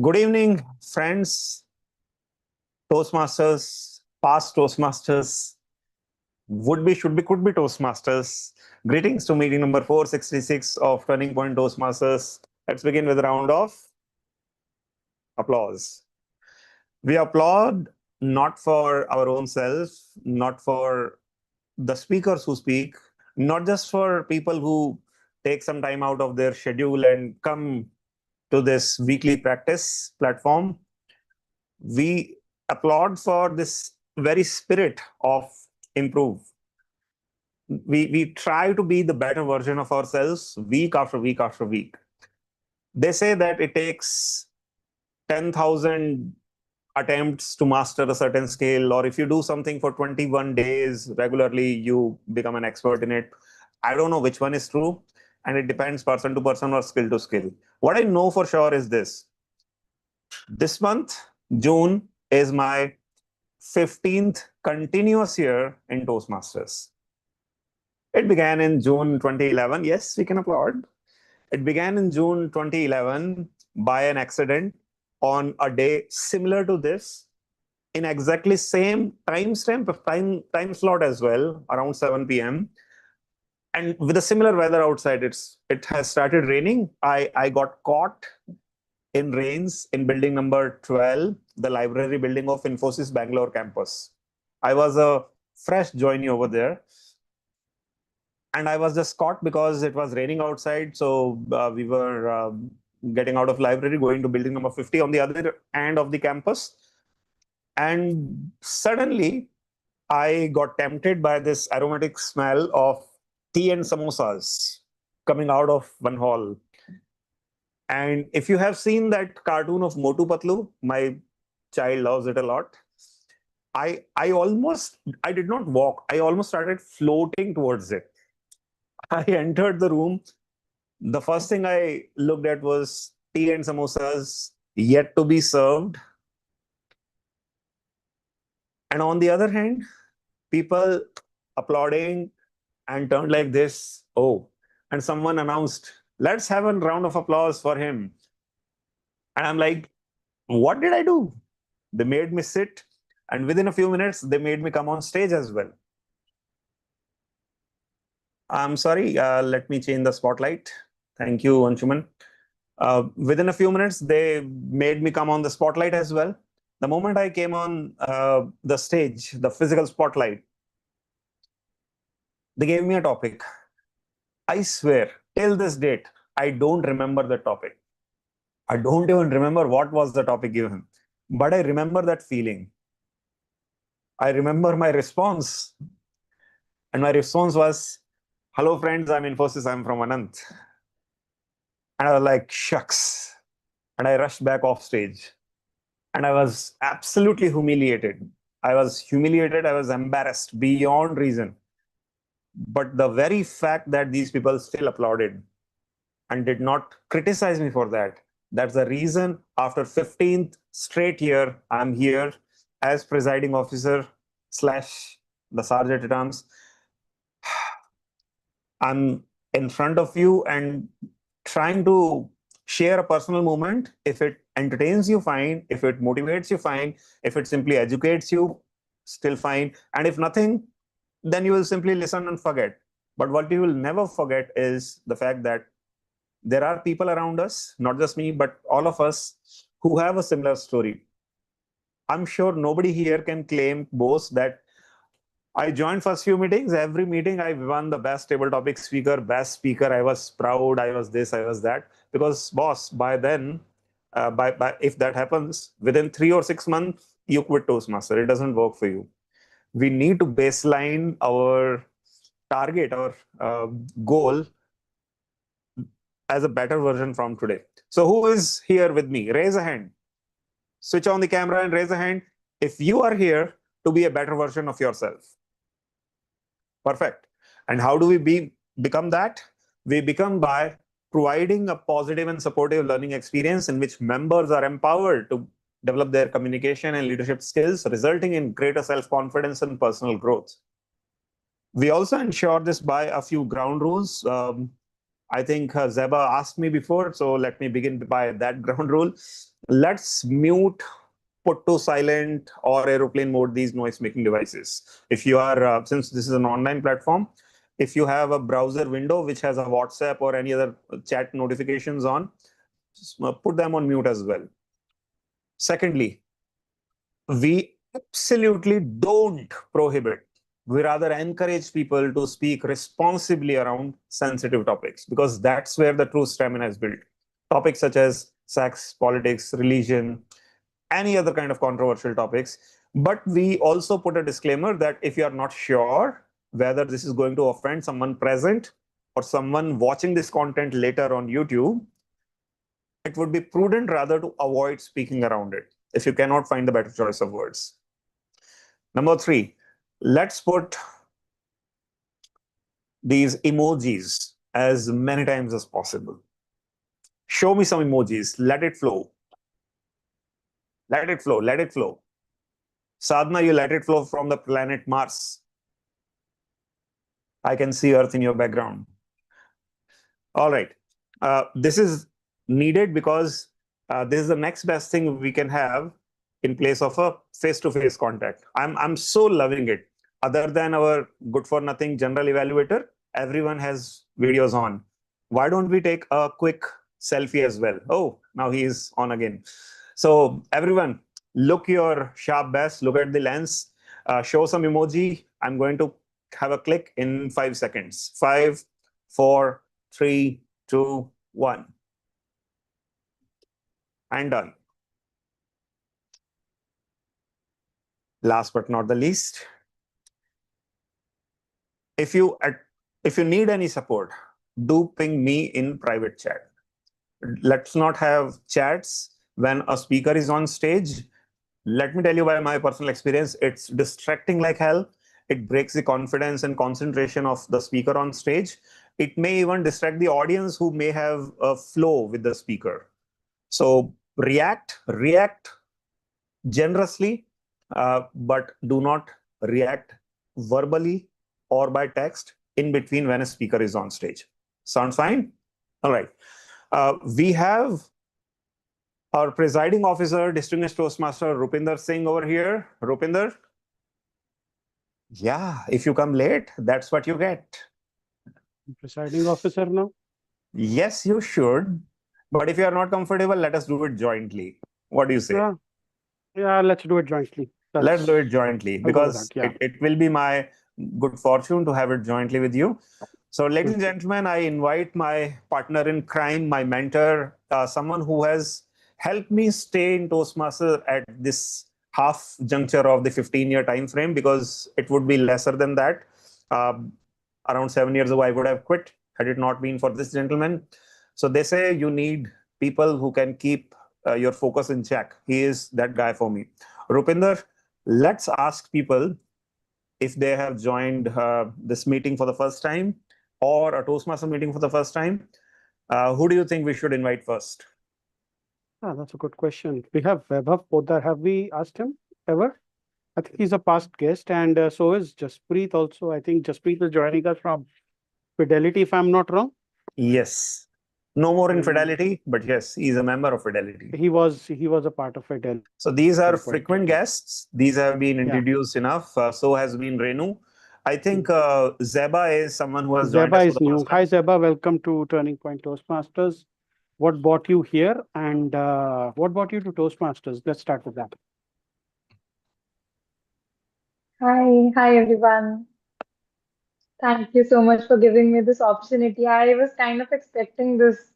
Good evening, friends, Toastmasters, past Toastmasters, would be, should be, could be Toastmasters. Greetings to meeting number 466 of Turning Point Toastmasters. Let's begin with a round of applause. We applaud not for our own self, not for the speakers who speak, not just for people who take some time out of their schedule and come to this weekly practice platform. We applaud for this very spirit of improve. We try to be the better version of ourselves week after week after week. They say that it takes 10,000 attempts to master a certain skill, or if you do something for 21 days regularly, you become an expert in it. I don't know which one is true, and it depends person to person or skill to skill. What I know for sure is this month, June, is my 15th continuous year in Toastmasters. It began in June 2011. Yes, we can applaud. It began in June 2011 by an accident on a day similar to this, in exactly same time slot as well, around 7 p.m. And with a similar weather outside, it has started raining. I got caught in rains in building number 12, the library building of Infosys Bangalore campus. I was a fresh joinee over there, and I was just caught because it was raining outside. So we were getting out of library, going to building number 50 on the other end of the campus. And suddenly I got tempted by this aromatic smell of tea and samosas coming out of one hall. And if you have seen that cartoon of Motu Patlu, my child loves it a lot. I did not walk. I almost started floating towards it. I entered the room. The first thing I looked at was tea and samosas yet to be served. And on the other hand, people applauding and turned like this. Oh, and someone announced, let's have a round of applause for him. And I'm like, what did I do? They made me sit. And within a few minutes, they made me come on stage as well. I'm sorry, let me change the spotlight. Thank you, Anshuman. Within a few minutes, they made me come on the spotlight as well. The moment I came on the stage, the physical spotlight, they gave me a topic. I swear, till this date, I don't remember the topic. I don't even remember what was the topic given, but I remember that feeling. I remember my response, and my response was, "Hello, friends, I'm Infosys, I'm from Anant." And I was like, shucks. And I rushed back off stage. And I was absolutely humiliated. I was humiliated. I was embarrassed beyond reason. But the very fact that these people still applauded and did not criticize me for that, that's the reason after 15th straight year, I'm here as presiding officer slash the sergeant at arms. I'm in front of you and trying to share a personal moment. If it entertains you, fine. If it motivates you, fine. If it simply educates you, still fine. And if nothing, then you will simply listen and forget. But what you will never forget is the fact that there are people around us, not just me, but all of us who have a similar story. I'm sure nobody here can claim, boast that I joined first few meetings. Every meeting I won the best table topic speaker, best speaker. I was proud. I was this, I was that. Because boss, by then, if that happens, within 3 or 6 months, you quit Toastmaster. It doesn't work for you. We need to baseline our target, our goal as a better version from today. So who is here with me? Raise a hand. Switch on the camera and raise a hand if you are here to be a better version of yourself. Perfect. And how do we become that? We become by providing a positive and supportive learning experience in which members are empowered to develop their communication and leadership skills, resulting in greater self-confidence and personal growth. We also ensure this by a few ground rules. I think Zeba asked me before, so let me begin by that ground rule. Let's mute, put to silent or aeroplane mode these noise making devices. If you are, since this is an online platform, if you have a browser window which has a WhatsApp or any other chat notifications on, put them on mute as well. Secondly, we absolutely don't prohibit. We rather encourage people to speak responsibly around sensitive topics because that's where the true stamina is built. Topics such as sex, politics, religion, any other kind of controversial topics. But we also put a disclaimer that if you are not sure whether this is going to offend someone present or someone watching this content later on YouTube, it would be prudent rather to avoid speaking around it if you cannot find the better choice of words. Number three, let's put these emojis as many times as possible. Show me some emojis. Let it flow. Let it flow. Let it flow. Sadhna, you let it flow from the planet Mars. I can see Earth in your background. All right. This is needed because this is the next best thing we can have in place of a face-to-face contact. I'm so loving it. Other than our good for nothing general evaluator, everyone has videos on. Why don't we take a quick selfie as well? Oh, now he is on again. So everyone, look your sharp best. Look at the lens. Show some emoji. I'm going to have a click in 5 seconds. 5, 4, 3, 2, 1. And done. Last but not the least, if you need any support, do ping me in private chat. Let's not have chats when a speaker is on stage. Let me tell you by my personal experience, it's distracting like hell. It breaks the confidence and concentration of the speaker on stage. It may even distract the audience who may have a flow with the speaker. So react generously, but do not react verbally or by text in between when a speaker is on stage. Sounds fine? All right. We have our presiding officer, Distinguished Toastmaster Rupinder Singh over here. Rupinder? Yeah, if you come late, that's what you get. Presiding officer now? Yes, you should. But if you are not comfortable, let us do it jointly. What do you say? Yeah, let's do it jointly. Let's do it jointly because that, yeah. it will be my good fortune to have it jointly with you. So, ladies and gentlemen, I invite my partner in crime, my mentor, someone who has helped me stay in Toastmaster at this half juncture of the 15-year time frame because it would be lesser than that. Around 7 years ago, I would have quit had it not been for this gentleman. So they say you need people who can keep your focus in check. He is that guy for me. Rupinder, let's ask people if they have joined this meeting for the first time or a Toastmaster meeting for the first time. Who do you think we should invite first? That's a good question. We have Vaibhav Poddar. Have we asked him ever? I think he's a past guest, and so is Jaspreet also. I think Jaspreet is joining us from Fidelity, if I'm not wrong. Yes. No more in Fidelity, but yes, he's a member of Fidelity. He was a part of Fidelity. So these are frequent guests. These have been introduced enough. So has been Renu. I think Zeba is someone who has joined us Zeba for is the new. first time. Hi Zeba, welcome to Turning Point Toastmasters. What brought you here, and what brought you to Toastmasters? Let's start with that. Hi everyone. Thank you so much for giving me this opportunity. I was kind of expecting this.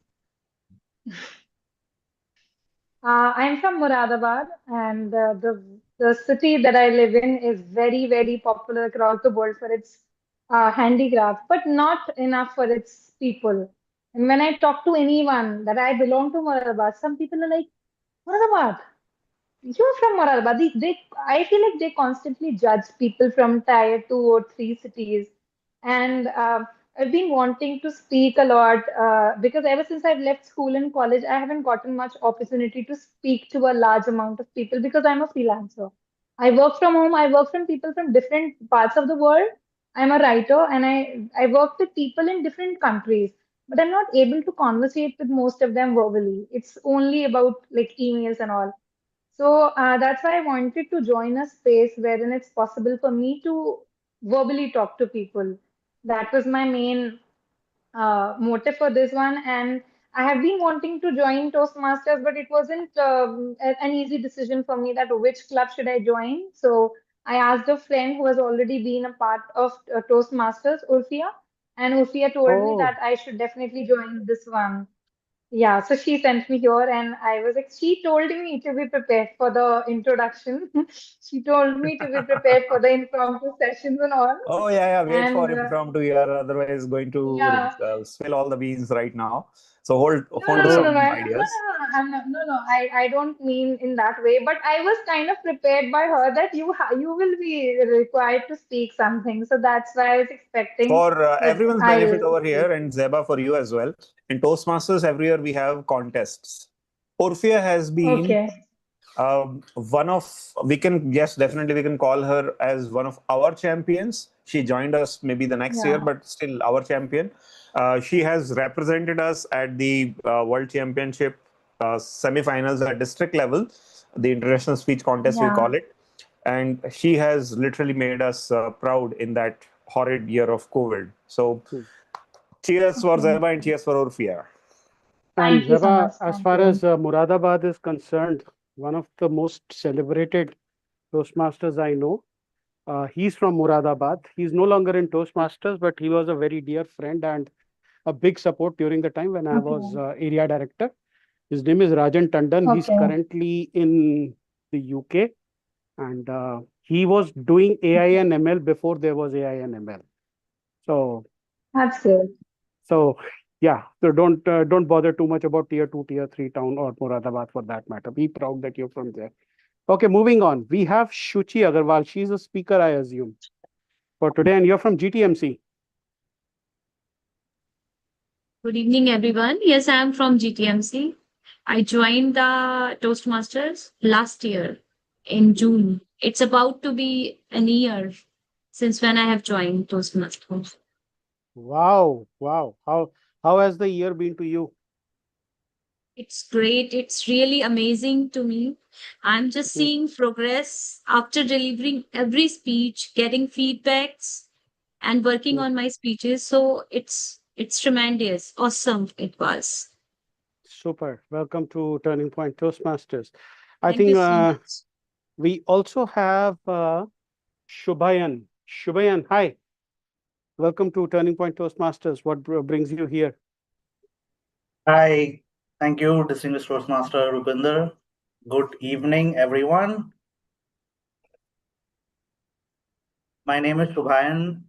I'm from Moradabad, and the city that I live in is very popular across the world for its handicraft, but not enough for its people. And when I talk to anyone that I belong to Moradabad, some people are like, Moradabad. You're from Moralba. I feel like they constantly judge people from tier two or three cities. And I've been wanting to speak a lot because ever since I've left school and college, I haven't gotten much opportunity to speak to a large amount of people because I'm a freelancer. I work from home. I work from people from different parts of the world. I'm a writer and I work with people in different countries. but I'm not able to conversate with most of them verbally. It's only about like emails and all. So that's why I wanted to join a space wherein it's possible for me to verbally talk to people. That was my main motive for this one. And I have been wanting to join Toastmasters, but it wasn't an easy decision for me that which club should I join. So I asked a friend who has already been a part of Toastmasters, Urfia, and Urfia told me Oh, that I should definitely join this one. Yeah, so she sent me here, and I was like, she told me to be prepared for the introduction. She told me to be prepared for the impromptu sessions and all. Oh yeah, yeah. Wait for And impromptu. You are otherwise going to yeah, spill all the beans right now. So no, hold no, no, no, some no, ideas. I'm not, no, no, I don't mean in that way, but I was kind of prepared by her that you will be required to speak something. So that's why I was expecting For that everyone's benefit I'll over speak. here, and Zeba for you as well. In Toastmasters, every year we have contests. Orphea has been Okay. one of, we can, yes, definitely we can call her as one of our champions. She joined us maybe the next year, Yeah. but still our champion. She has represented us at the World Championship semifinals at district level, the international speech contest we Yeah. call it, and she has literally made us proud in that horrid year of COVID. So hmm. cheers for Okay. Zeba and cheers for Orphea. And Thank you so much. Zeba, as Thank far you. as Muradabad is concerned, one of the most celebrated Toastmasters I know. He's from Muradabad. He's no longer in Toastmasters, but he was a very dear friend and a big support during the time when I was Okay. area director. His name is Rajan Tandon. He's Okay. currently in the UK, and he was doing AI Okay. and ML before there was AI and ML. So, That's good. so yeah. So don't bother too much about tier two, tier three town or Muradabad for that matter. Be proud that you're from there. Okay, moving on. We have Shuchi Agarwal. She's a speaker, I assume, for today, and you're from GTMC. Good evening, everyone. Yes, I am from GTMC. I joined the Toastmasters last year in June. It's about to be an year since when I have joined Toastmasters. Wow, wow. How has the year been to you? It's great. It's really amazing to me. I'm just Mhm, seeing progress after delivering every speech, getting feedbacks, and working mhm. on my speeches. So it's tremendous. Awesome it was. Super. Welcome to Turning Point Toastmasters. I Thank you think so much. we also have Shubhayan. Shubhayan, hi. Welcome to Turning Point Toastmasters. What brings you here? Hi, thank you, distinguished Toastmaster Rupinder. Good evening, everyone. My name is Shubhayan.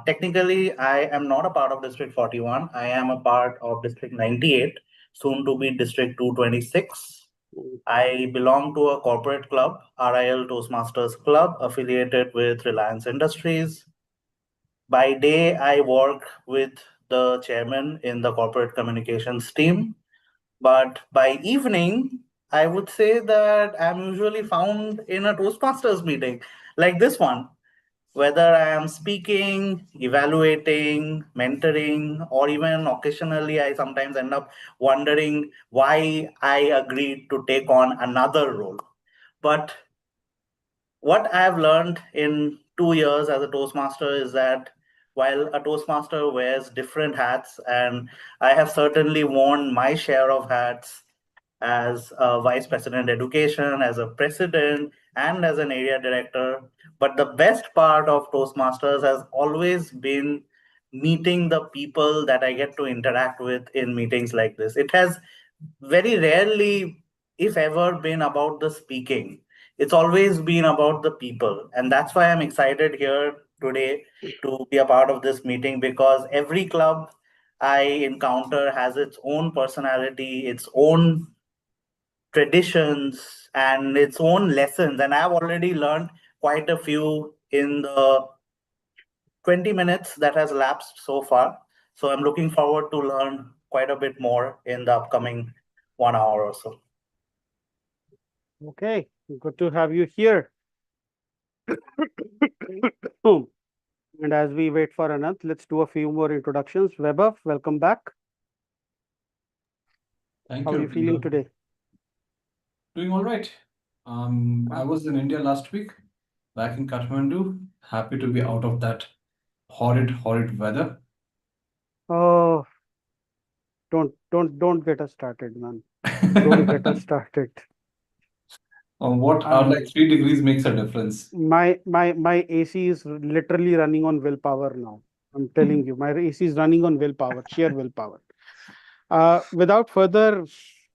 Technically, I am not a part of District 41. I am a part of District 98, soon to be District 226. Mm, I belong to a corporate club, RIL Toastmasters Club, affiliated with Reliance Industries. By day, I work with the chairman in the corporate communications team. But by evening, I would say that I'm usually found in a Toastmasters meeting like this one, whether I am speaking, evaluating, mentoring, or even occasionally I sometimes end up wondering why I agreed to take on another role. But what I've learned in 2 years as a Toastmaster is that while a Toastmaster wears different hats, and I have certainly worn my share of hats as a vice president education, as a president, and as an area director. But the best part of Toastmasters has always been meeting the people that I get to interact with in meetings like this. It has very rarely, if ever, been about the speaking. It's always been about the people. And that's why I'm excited here today to be a part of this meeting, because every club I encounter has its own personality, its own traditions, and its own lessons. And I've already learned quite a few in the 20 minutes that has lapsed so far. So I'm looking forward to learn quite a bit more in the upcoming 1 hour or so. okay, good to have you here. And as we wait for Anant, let's do a few more introductions. Webber, welcome back. Thank How you. are you feeling today? Doing all right. I was in India last week, back in Kathmandu. Happy to be out of that horrid weather. Oh, don't get us started, man. Don't get us started. What are like 3 degrees makes a difference. My AC is literally running on willpower now. I'm telling you, my AC is running on willpower, sheer willpower. Without further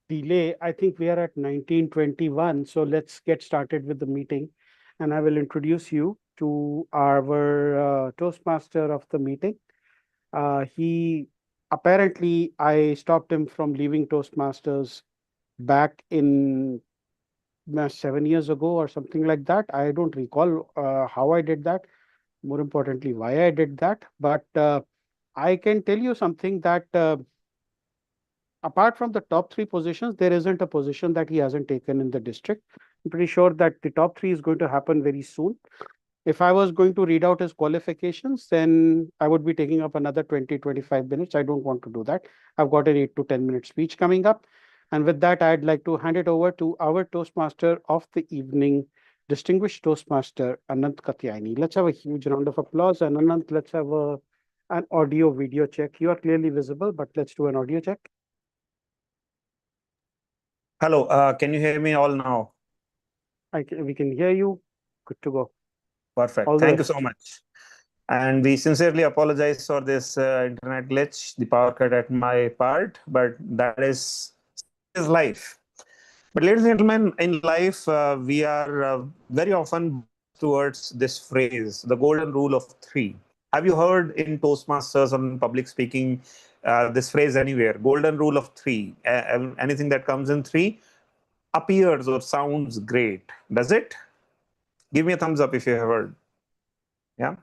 delay, I think we are at 1921. So let's get started with the meeting. And I will introduce you to our Toastmaster of the meeting. He apparently, I stopped him from leaving Toastmasters back in 7 years ago or something like that. I don't recall how I did that. More importantly, why I did that. But I can tell you something that apart from the top 3 positions, there isn't a position that he hasn't taken in the district. I'm pretty sure that the top 3 is going to happen very soon. If I was going to read out his qualifications, then I would be taking up another 20-25 minutes. I don't want to do that. I've got an 8 to 10 minute speech coming up. And with that, I'd like to hand it over to our Toastmaster of the evening, distinguished Toastmaster Anant Katyayani. Let's have a huge round of applause. And Anant, let's have an audio video check. You are clearly visible, but let's do an audio check. Hello, can you hear me all now? We can hear you. Good to go. Perfect. All the Thank you so best. much. And we sincerely apologize for this internet glitch, the power cut at my part, but that is life. But ladies and gentlemen, in life, we are very often towards this phrase, the golden rule of 3. Have you heard in Toastmasters or in public speaking this phrase anywhere? Golden rule of 3. Anything that comes in 3 appears or sounds great. Does it? Give me a thumbs up if you have heard. Yeah.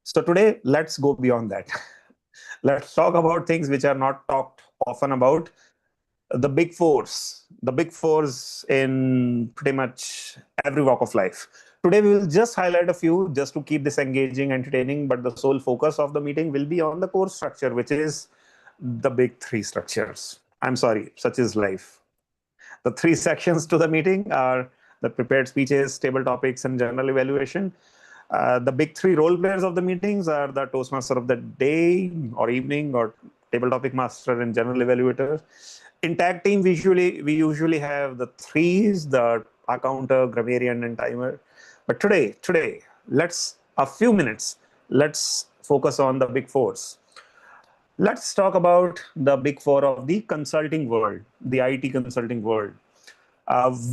So today, let's go beyond that. Let's talk about things which are not talked often about. The big fours in pretty much every walk of life. Today, we will just highlight a few just to keep this engaging, entertaining, but the sole focus of the meeting will be on the core structure, which is the big 3 structures. I'm sorry, such is life. The 3 sections to the meeting are the prepared speeches, table topics, and general evaluation. The big 3 role players of the meetings are the Toastmaster of the day or evening, or table topic master and general evaluator. In tag team, we usually have the 3s, the accounter, grammarian, and timer. But today, let's a few minutes. Let's focus on the big 4s. Let's talk about the big 4 of the consulting world, the IT consulting world.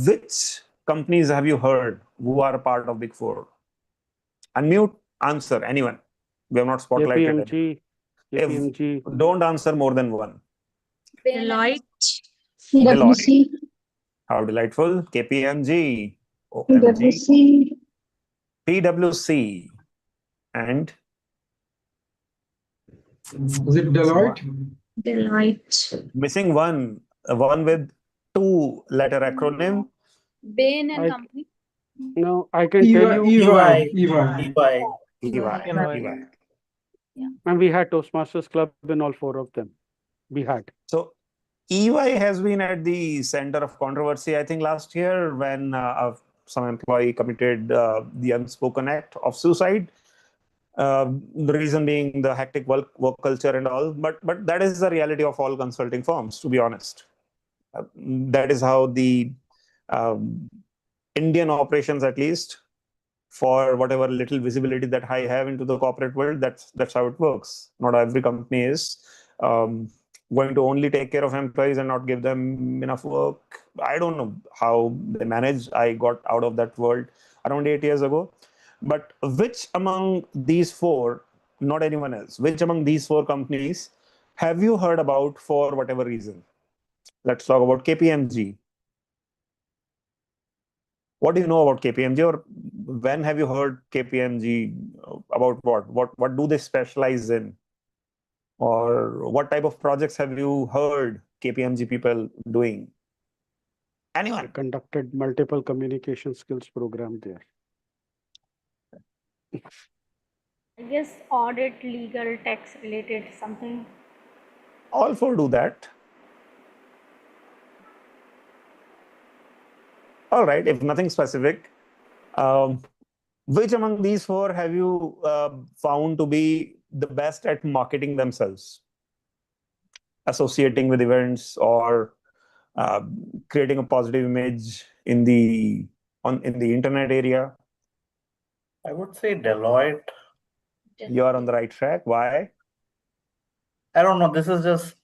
Which companies have you heard who are a part of big 4? Unmute, answer, anyone. We have not spotlighted KPMG, anyone. KPMG. Don't answer more than one. Deloitte. Deloitte. How delightful. KPMG, OMG, PwC, and Is it Deloitte? Deloitte. missing one with 2-letter acronym. Bain and I- Company. No, I can tell you. EY. EY. And we had Toastmasters Club in all 4 of them. We had. So EY has been at the center of controversy, I think, last year when some employee committed the unspoken act of suicide. The reason being the hectic work culture and all. But that is the reality of all consulting firms, to be honest. That is how the Indian operations, at least, for whatever little visibility that I have into the corporate world, that's how it works. Not every company is going to only take care of employees and not give them enough work. I don't know how they manage. I got out of that world around 8 years ago. But which among these 4, not anyone else, which among these 4 companies have you heard about for whatever reason? Let's talk about KPMG. What do you know about KPMG, or when have you heard KPMG? About what do they specialize in, or what type of projects have you heard KPMG people doing? I Anyone? conducted multiple communication skills program there. I guess audit, legal, tax related something. All 4 do that. All right, if nothing specific, um, which among these four have you found to be the best at marketing themselves, associating with events or uh, creating a positive image in the internet area? I would say Deloitte. You are on the right track. Why? I don't know. This is just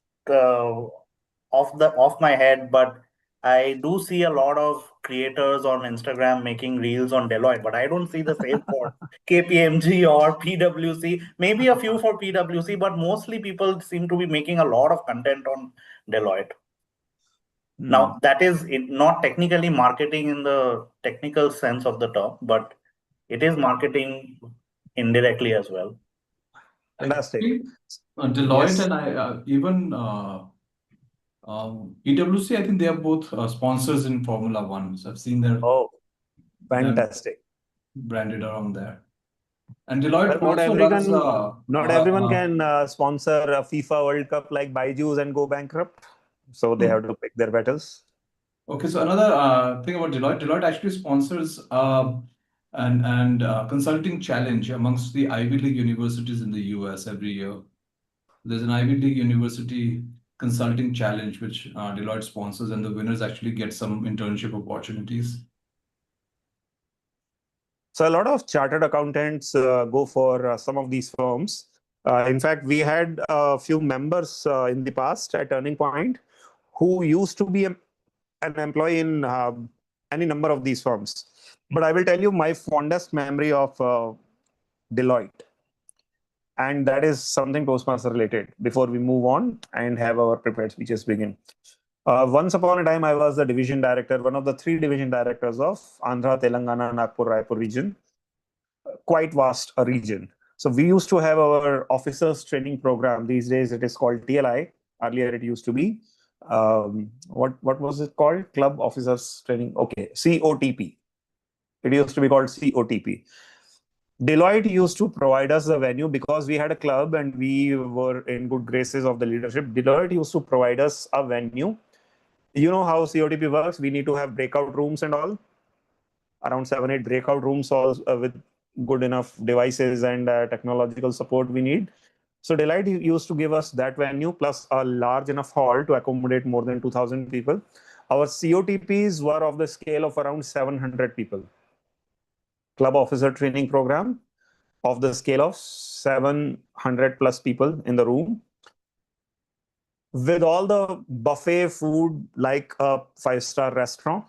off my head, but I do see a lot of creators on Instagram making reels on Deloitte, but I don't see the same for KPMG or PwC. Maybe a few for PwC, but mostly people seem to be making a lot of content on Deloitte. Now, that is not technically marketing in the technical sense of the term, but it is marketing indirectly as well. Fantastic. Deloitte Yes. and even PwC, I think they are both sponsors in Formula One. So I've seen their Oh, them fantastic. branded around there. And Deloitte Well, also runs. not everyone can sponsor a FIFA World Cup like Byju's and go bankrupt. So they have to pick their battles. Okay, so another thing about Deloitte, Deloitte actually sponsors an consulting challenge amongst the Ivy League universities in the US every year. There's an Ivy League university consulting challenge which Deloitte sponsors, and the winners actually get some internship opportunities. So a lot of chartered accountants go for some of these firms. In fact, we had a few members in the past at Turning Point who used to be an employee in any number of these firms. But I will tell you my fondest memory of Deloitte, and that is something Toastmaster related before we move on and have our prepared speeches begin. Once upon a time, I was the division director, one of the 3 division directors of Andhra, Telangana, Nagpur, Raipur region. Quite vast a region. So we used to have our officers training program. These days it is called TLI. Earlier it used to be what was it called? Club Officers Training. Okay, COTP. It used to be called COTP. Deloitte used to provide us the venue because we had a club and we were in good graces of the leadership. Deloitte used to provide us a venue. You know how COTP works. We need to have breakout rooms and all. Around 7-8 breakout rooms all with good enough devices and technological support we need. So Deloitte used to give us that venue plus a large enough hall to accommodate more than 2,000 people. Our COTPs were of the scale of around 700 people. Club officer training program of the scale of 700 plus people in the room with all the buffet food like a 5-star restaurant,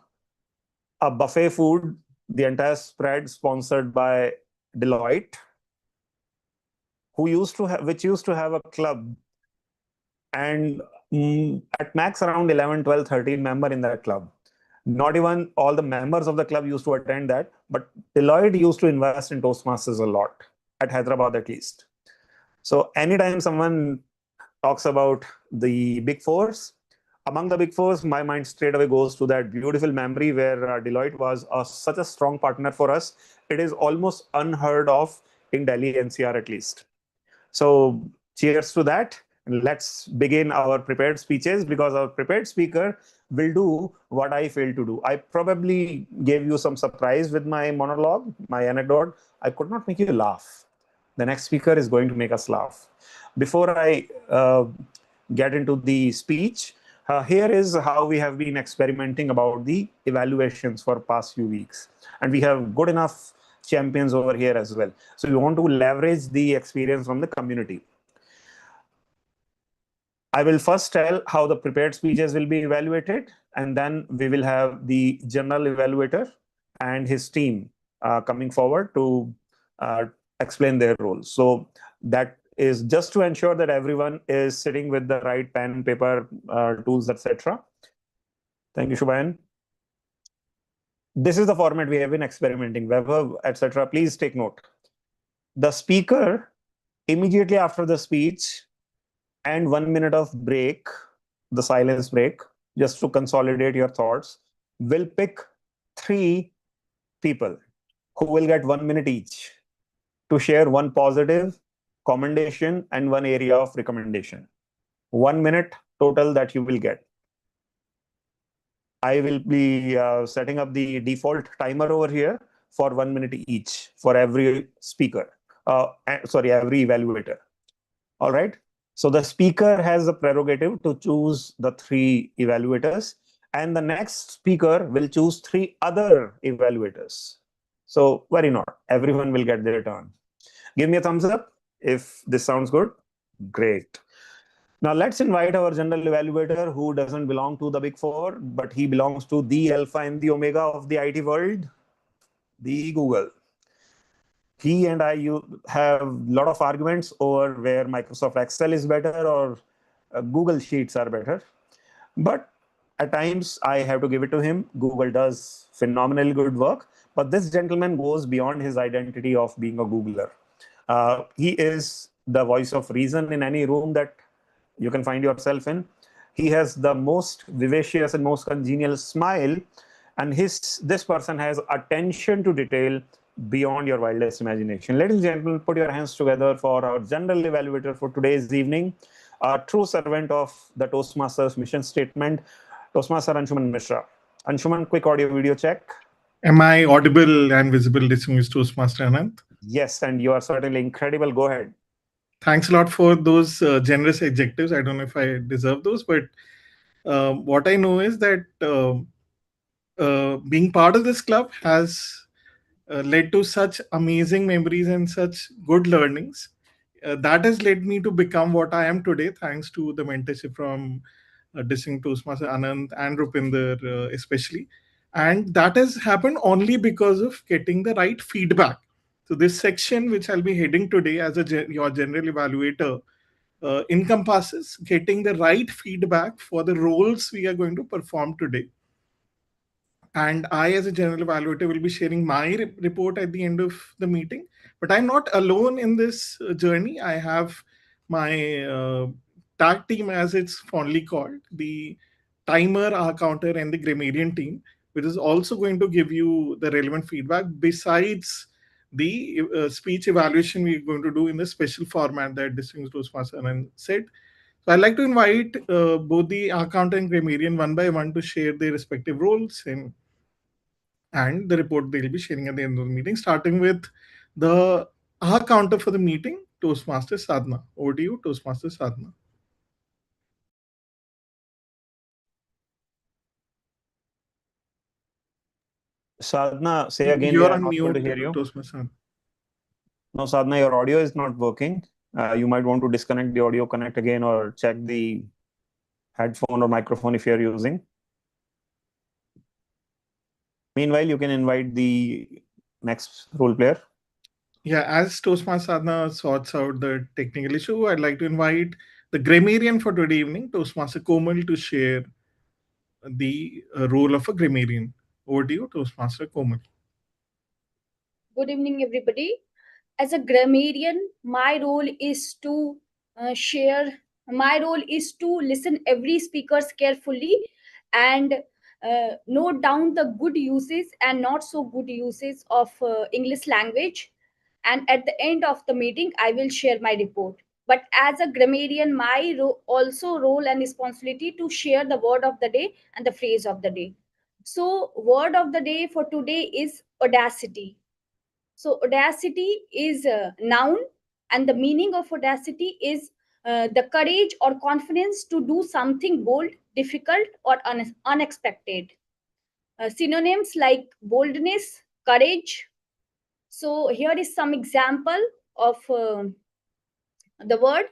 a buffet food, the entire spread sponsored by Deloitte, which used to have a club, and at max around 11, 12, 13 member in that club. Not even all the members of the club used to attend that, but Deloitte used to invest in Toastmasters a lot, at Hyderabad at least. So anytime someone talks about the big fours, among the big fours, my mind straight away goes to that beautiful memory where Deloitte was such a strong partner for us. It is almost unheard of in Delhi NCR at least. So cheers to that. Let's begin our prepared speeches because our prepared speaker will do what I failed to do. I probably gave you some surprise with my monologue, my anecdote. I could not make you laugh. The next speaker is going to make us laugh. Before I get into the speech, here is how we have been experimenting about the evaluations for past few weeks. And we have good enough champions over here as well. So we want to leverage the experience from the community. I will first tell how the prepared speeches will be evaluated, and then we will have the general evaluator and his team coming forward to explain their roles. So that is just to ensure that everyone is sitting with the right pen, paper, tools, etc. Thank you, Shubhayan. This is the format we have been experimenting. Weber, etc. Please take note. The speaker, immediately after the speech, and 1 minute of break, the silence break, just to consolidate your thoughts, will pick 3 people who will get 1 minute each to share one positive commendation and one area of recommendation. 1 minute total that you will get. I will be setting up the default timer over here for 1 minute each for every speaker. Every evaluator. All right. So the speaker has the prerogative to choose the 3 evaluators, and the next speaker will choose 3 other evaluators. So worry not, everyone will get their turn. Give me a thumbs up if this sounds good. Great. Now let's invite our general evaluator who doesn't belong to the big 4, but he belongs to the alpha and the omega of the IT world, the Google. He and I have a lot of arguments over where Microsoft Excel is better or Google Sheets are better. But at times I have to give it to him. Google does phenomenally good work, but this gentleman goes beyond his identity of being a Googler. He is the voice of reason in any room that you can find yourself in. He has the most vivacious and most congenial smile, and this person has attention to detail beyond your wildest imagination. Ladies and gentlemen, put your hands together for our general evaluator for today's evening, a true servant of the Toastmasters mission statement, Toastmaster Anshuman Mishra. Anshuman, quick audio video check. Am I audible and visible, distinguished Toastmaster Anant? Yes, and you are certainly incredible. Go ahead. Thanks a lot for those generous adjectives. I don't know if I deserve those, but what I know is that being part of this club has led to such amazing memories and such good learnings. That has led me to become what I am today, thanks to the mentorship from distinct Toastmaster Anand and Rupinder, especially. And that has happened only because of getting the right feedback. So this section, which I'll be heading today as your general evaluator, encompasses getting the right feedback for the roles we are going to perform today. And I, as a general evaluator, will be sharing my report at the end of the meeting. But I'm not alone in this journey. I have my tag team, as it's fondly called, the timer, our counter, and the grammarian team, which is also going to give you the relevant feedback besides the speech evaluation we're going to do in the special format that Distinguished Toastmaster Anand said. So I'd like to invite both the accountant and grammarian one by one to share their respective roles and the report they'll be sharing at the end of the meeting, starting with the counter for the meeting, Toastmaster Sadhna. Over to you, Toastmaster Sadhna. Sadhna, say again, You we are are on not able to mute, hear you. Toastmaster Sadhna. No, Sadhna, your audio is not working. You might want to disconnect the audio, connect again, or check the headphone or microphone if you're using. Meanwhile, you can invite the next role player. Yeah, as Toastmaster Sadhna sorts out the technical issue, I'd like to invite the grammarian for today evening, Toastmaster Komal, to share the role of a grammarian. Over to you, Toastmaster Komal. Good evening, everybody. As a grammarian, my role is to listen every speakers carefully and note down the good uses and not so good uses of English language. And at the end of the meeting, I will share my report. But as a grammarian, my also role and responsibility to share the word of the day and the phrase of the day. So, word of the day for today is audacity. So audacity is a noun, and the meaning of audacity is the courage or confidence to do something bold, difficult, or unexpected. Synonyms like boldness, courage. So here is some example of the word.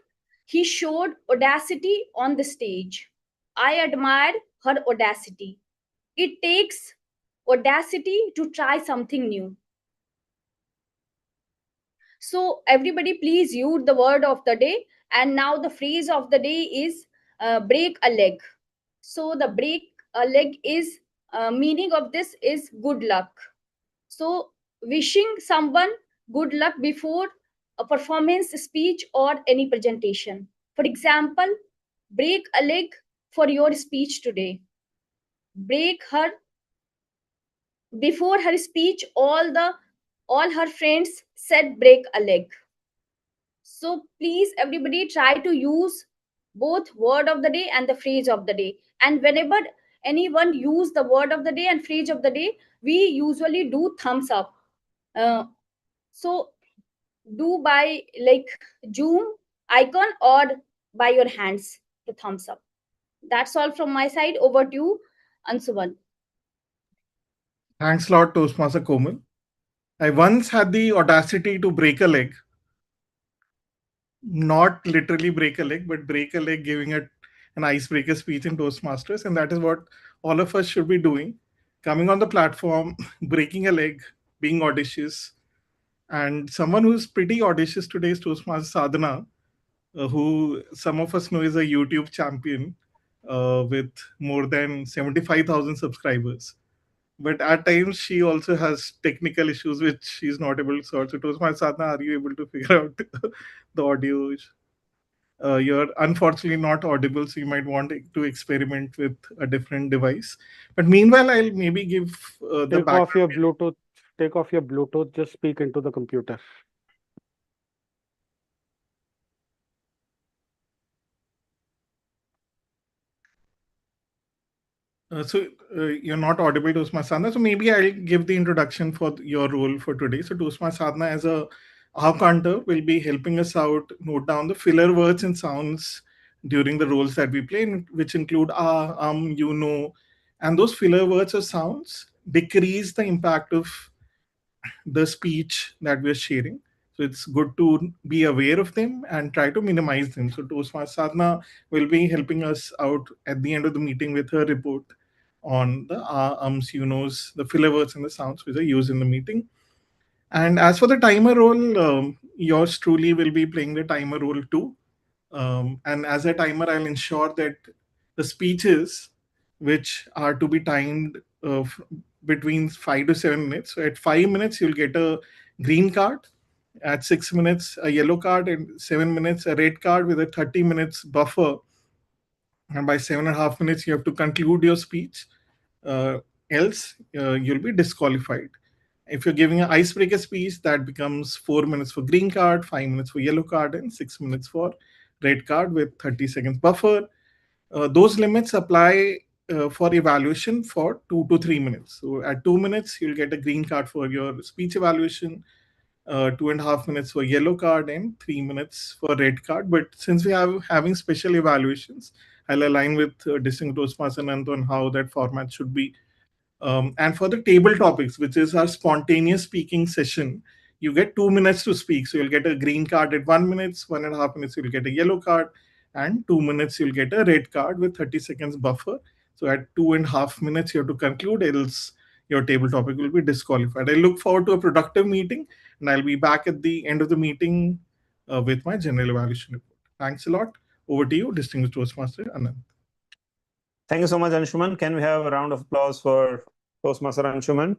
He showed audacity on the stage. I admire her audacity. It takes audacity to try something new. So everybody please use the word of the day. And now the phrase of the day is break a leg. So the break a leg is meaning of this is good luck. So wishing someone good luck before a performance, speech, or any presentation. For example, break a leg for your speech today. Break her before her speech. All her friends said break a leg. So please, everybody, try to use both word of the day and the phrase of the day. And whenever anyone use the word of the day and phrase of the day, we usually do thumbs up. So do by like Zoom icon or by your hands, the thumbs up. That's all from my side. Over to you, Ansuman. Thanks a lot, Toastmaster Komal. I once had the audacity to break a leg. Not literally break a leg, but break a leg giving an icebreaker speech in Toastmasters. And that is what all of us should be doing. Coming on the platform, breaking a leg, being audacious. And someone who's pretty audacious today is Toastmaster Sadhana, who some of us know is a YouTube champion with more than 75,000 subscribers. But at times she also has technical issues which she's not able to solve. So Toastmaster Sadhana, are you able to figure out the audio? You're unfortunately not audible, so you might want to experiment with a different device. But meanwhile, I'll maybe give the Take off your background. Bluetooth. Take off your Bluetooth. Just speak into the computer. You're not audible, Toastmaster Sadhana. So maybe I'll give the introduction for your role for today. So Toastmaster Sadhana, as a harp hunter, will be helping us out note down the filler words and sounds during the roles that we play, which include you know, and those filler words or sounds decrease the impact of the speech that we are sharing. So it's good to be aware of them and try to minimize them. So Toastmaster Sadhana will be helping us out at the end of the meeting with her report on the you knows, the filler words and the sounds which are used in the meeting. And as for the timer role, yours truly will be playing the timer role too. And as a timer, I'll ensure that the speeches which are to be timed between 5 to 7 minutes. So at 5 minutes, you'll get a green card. At 6 minutes, a yellow card, and 7 minutes, a red card with a 30 minutes buffer. And by 7.5 minutes, you have to conclude your speech. Else, you'll be disqualified. If you're giving an icebreaker speech, that becomes 4 minutes for green card, 5 minutes for yellow card, and 6 minutes for red card with 30 seconds buffer. Those limits apply for evaluation for 2 to 3 minutes. So at 2 minutes, you'll get a green card for your speech evaluation, 2.5 minutes for yellow card, and 3 minutes for red card. But since we are having special evaluations, I'll align with Distinguished Toastmaster Anant on how that format should be. And for the table topics, which is our spontaneous speaking session, you get 2 minutes to speak. So you'll get a green card at 1 minute, 1.5 minutes, you'll get a yellow card, and 2 minutes, you'll get a red card with 30 seconds buffer. So at 2.5 minutes, you have to conclude, else your table topic will be disqualified. I look forward to a productive meeting, and I'll be back at the end of the meeting with my general evaluation report. Thanks a lot. Over to you, Distinguished Toastmaster Anand. Thank you so much, Anshuman. Can we have a round of applause for Toastmaster Anshuman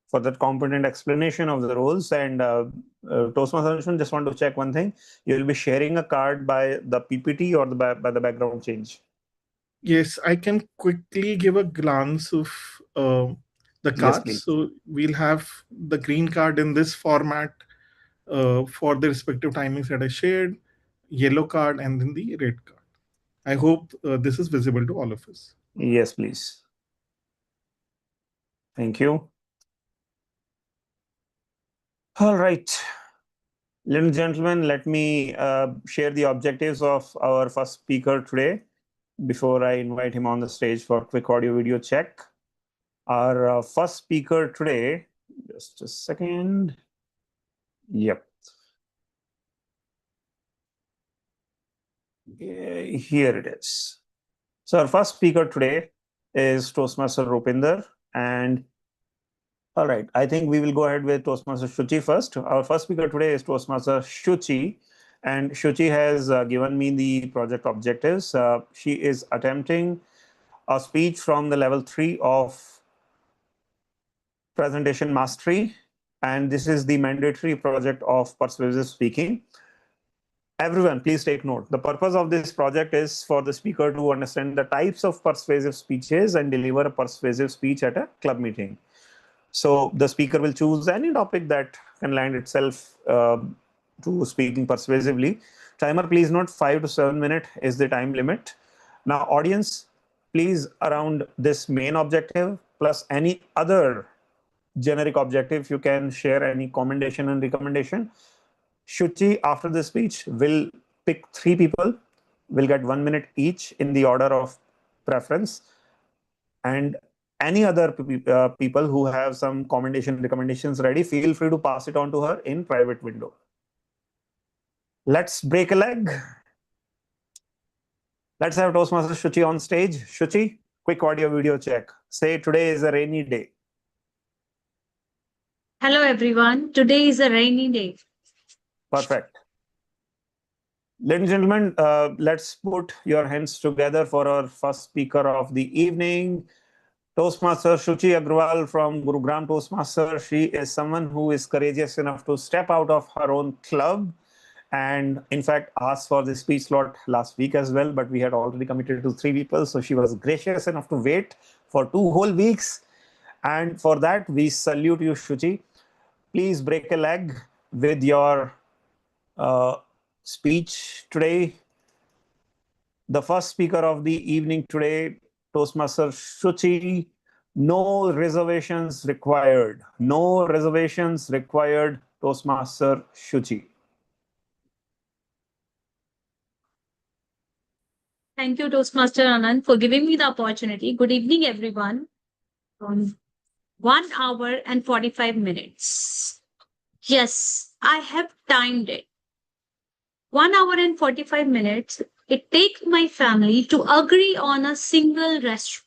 for that competent explanation of the rules? And Toastmaster Anshuman, just want to check one thing. You will be sharing a card by the PPT or by the background change? Yes, I can quickly give a glance of the cards. please. So we'll have the green card in this format for the respective timings that I shared, yellow card, and then the red card. I hope this is visible to all of us. Yes, please. Thank you. All right. Ladies and gentlemen, let me share the objectives of our first speaker today before I invite him on the stage for a quick audio video check. Our first speaker today, just a second. Yep. Here it is. So our first speaker today is Toastmaster Rupinder. And all right, I think we will go ahead with Toastmaster Shuchi first. Our first speaker today is Toastmaster Shuchi. And Shuchi has given me the project objectives. She is attempting a speech from the level 3 of presentation mastery. And this is the mandatory project of persuasive speaking. Everyone, please take note. The purpose of this project is for the speaker to understand the types of persuasive speeches and deliver a persuasive speech at a club meeting. So the speaker will choose any topic that can lend itself to speaking persuasively. Timer, please note, 5 to 7 minutes is the time limit. Now, audience, please, around this main objective plus any other generic objective, you can share any commendation and recommendation. Shuchi, after the speech, will pick 3 people, will get 1 minute each in the order of preference. And any other people who have some commendation recommendations ready, feel free to pass it on to her in private window. Let's break a leg. Let's have Toastmaster Shuchi on stage. Shuchi, quick audio video check. Say today is a rainy day. Hello, everyone. Today is a rainy day. Perfect. Ladies and gentlemen, let's put your hands together for our first speaker of the evening, Toastmaster Shuchi Agrawal from Gurugram Toastmaster. She is someone who is courageous enough to step out of her own club and in fact asked for the speech slot last week as well, but we had already committed to 3 people. So she was gracious enough to wait for 2 whole weeks. And for that, we salute you, Shuchi. Please break a leg with your speech today. The first speaker of the evening today, Toastmaster Shuchi. No reservations required. No reservations required, Toastmaster Shuchi. Thank you, Toastmaster Anand, for giving me the opportunity. Good evening, everyone. 1 hour and 45 minutes. Yes, I have timed it. 1 hour and 45 minutes. It takes my family to agree on a single restaurant.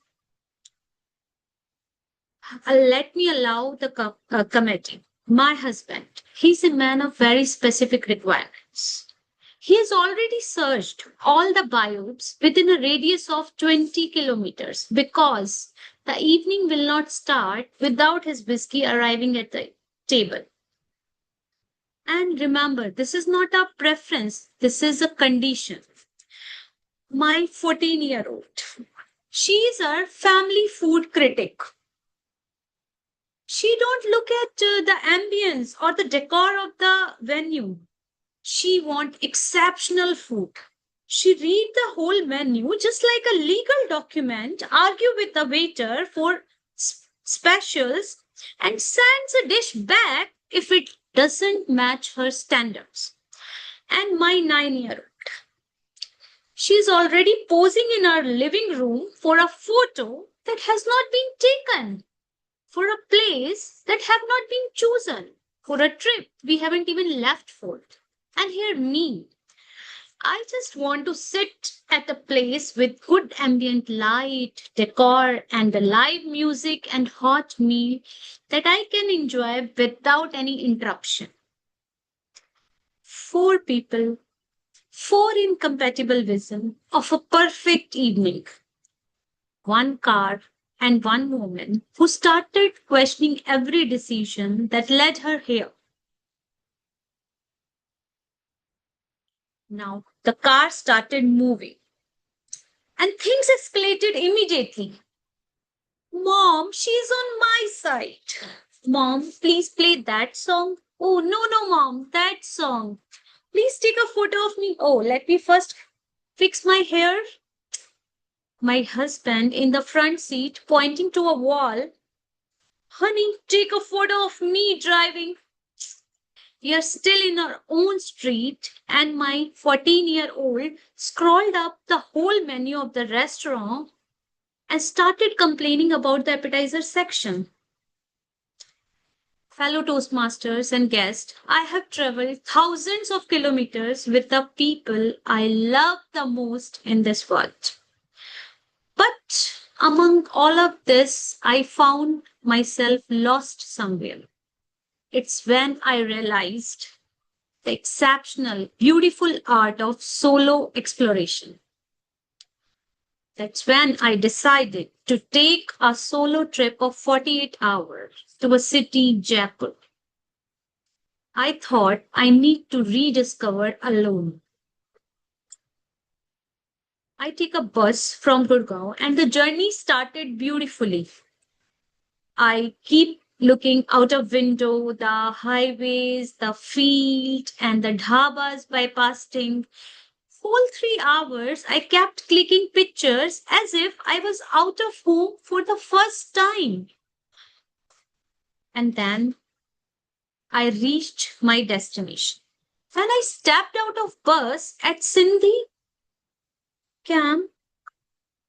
Let me allow the committee. My husband, he's a man of very specific requirements. He has already searched all the bios within a radius of 20 kilometers because the evening will not start without his whiskey arriving at the table. And remember, this is not a preference, this is a condition. My 14-year-old, she is our family food critic. She don't look at the ambience or the decor of the venue. She want exceptional food. She read the whole menu just like a legal document, argue with the waiter for specials, and sends a dish back if it doesn't match her standards. And my 9-year-old, she's already posing in our living room for a photo that has not been taken, for a place that have not been chosen, for a trip we haven't even left for. And here me, I just want to sit at a place with good ambient light, decor, and the live music and hot meal that I can enjoy without any interruption. 4 people, 4 incompatible vision of a perfect evening. 1 car and 1 woman who started questioning every decision that led her here. Now, the car started moving and things escalated immediately. Mom, she's on my side. Mom, please play that song. Oh, no, Mom, that song. Please take a photo of me. Oh, let me first fix my hair. My husband in the front seat pointing to a wall. Honey, take a photo of me driving. We are still in our own street, and my 14-year-old scrolled up the whole menu of the restaurant and started complaining about the appetizer section. Fellow Toastmasters and guests, I have traveled thousands of kilometers with the people I love the most in this world. But among all of this, I found myself lost somewhere. It's when I realized the exceptional, beautiful art of solo exploration. That's when I decided to take a solo trip of 48 hours to a city, Jaipur. I thought I need to rediscover alone. I take a bus from Gurgaon and the journey started beautifully. I keep looking out of window, the highways, the field, and the dhabas bypassing whole 3 hours, I kept clicking pictures as if I was out of home for the first time. And then I reached my destination. When I stepped out of bus at Sindhi camp,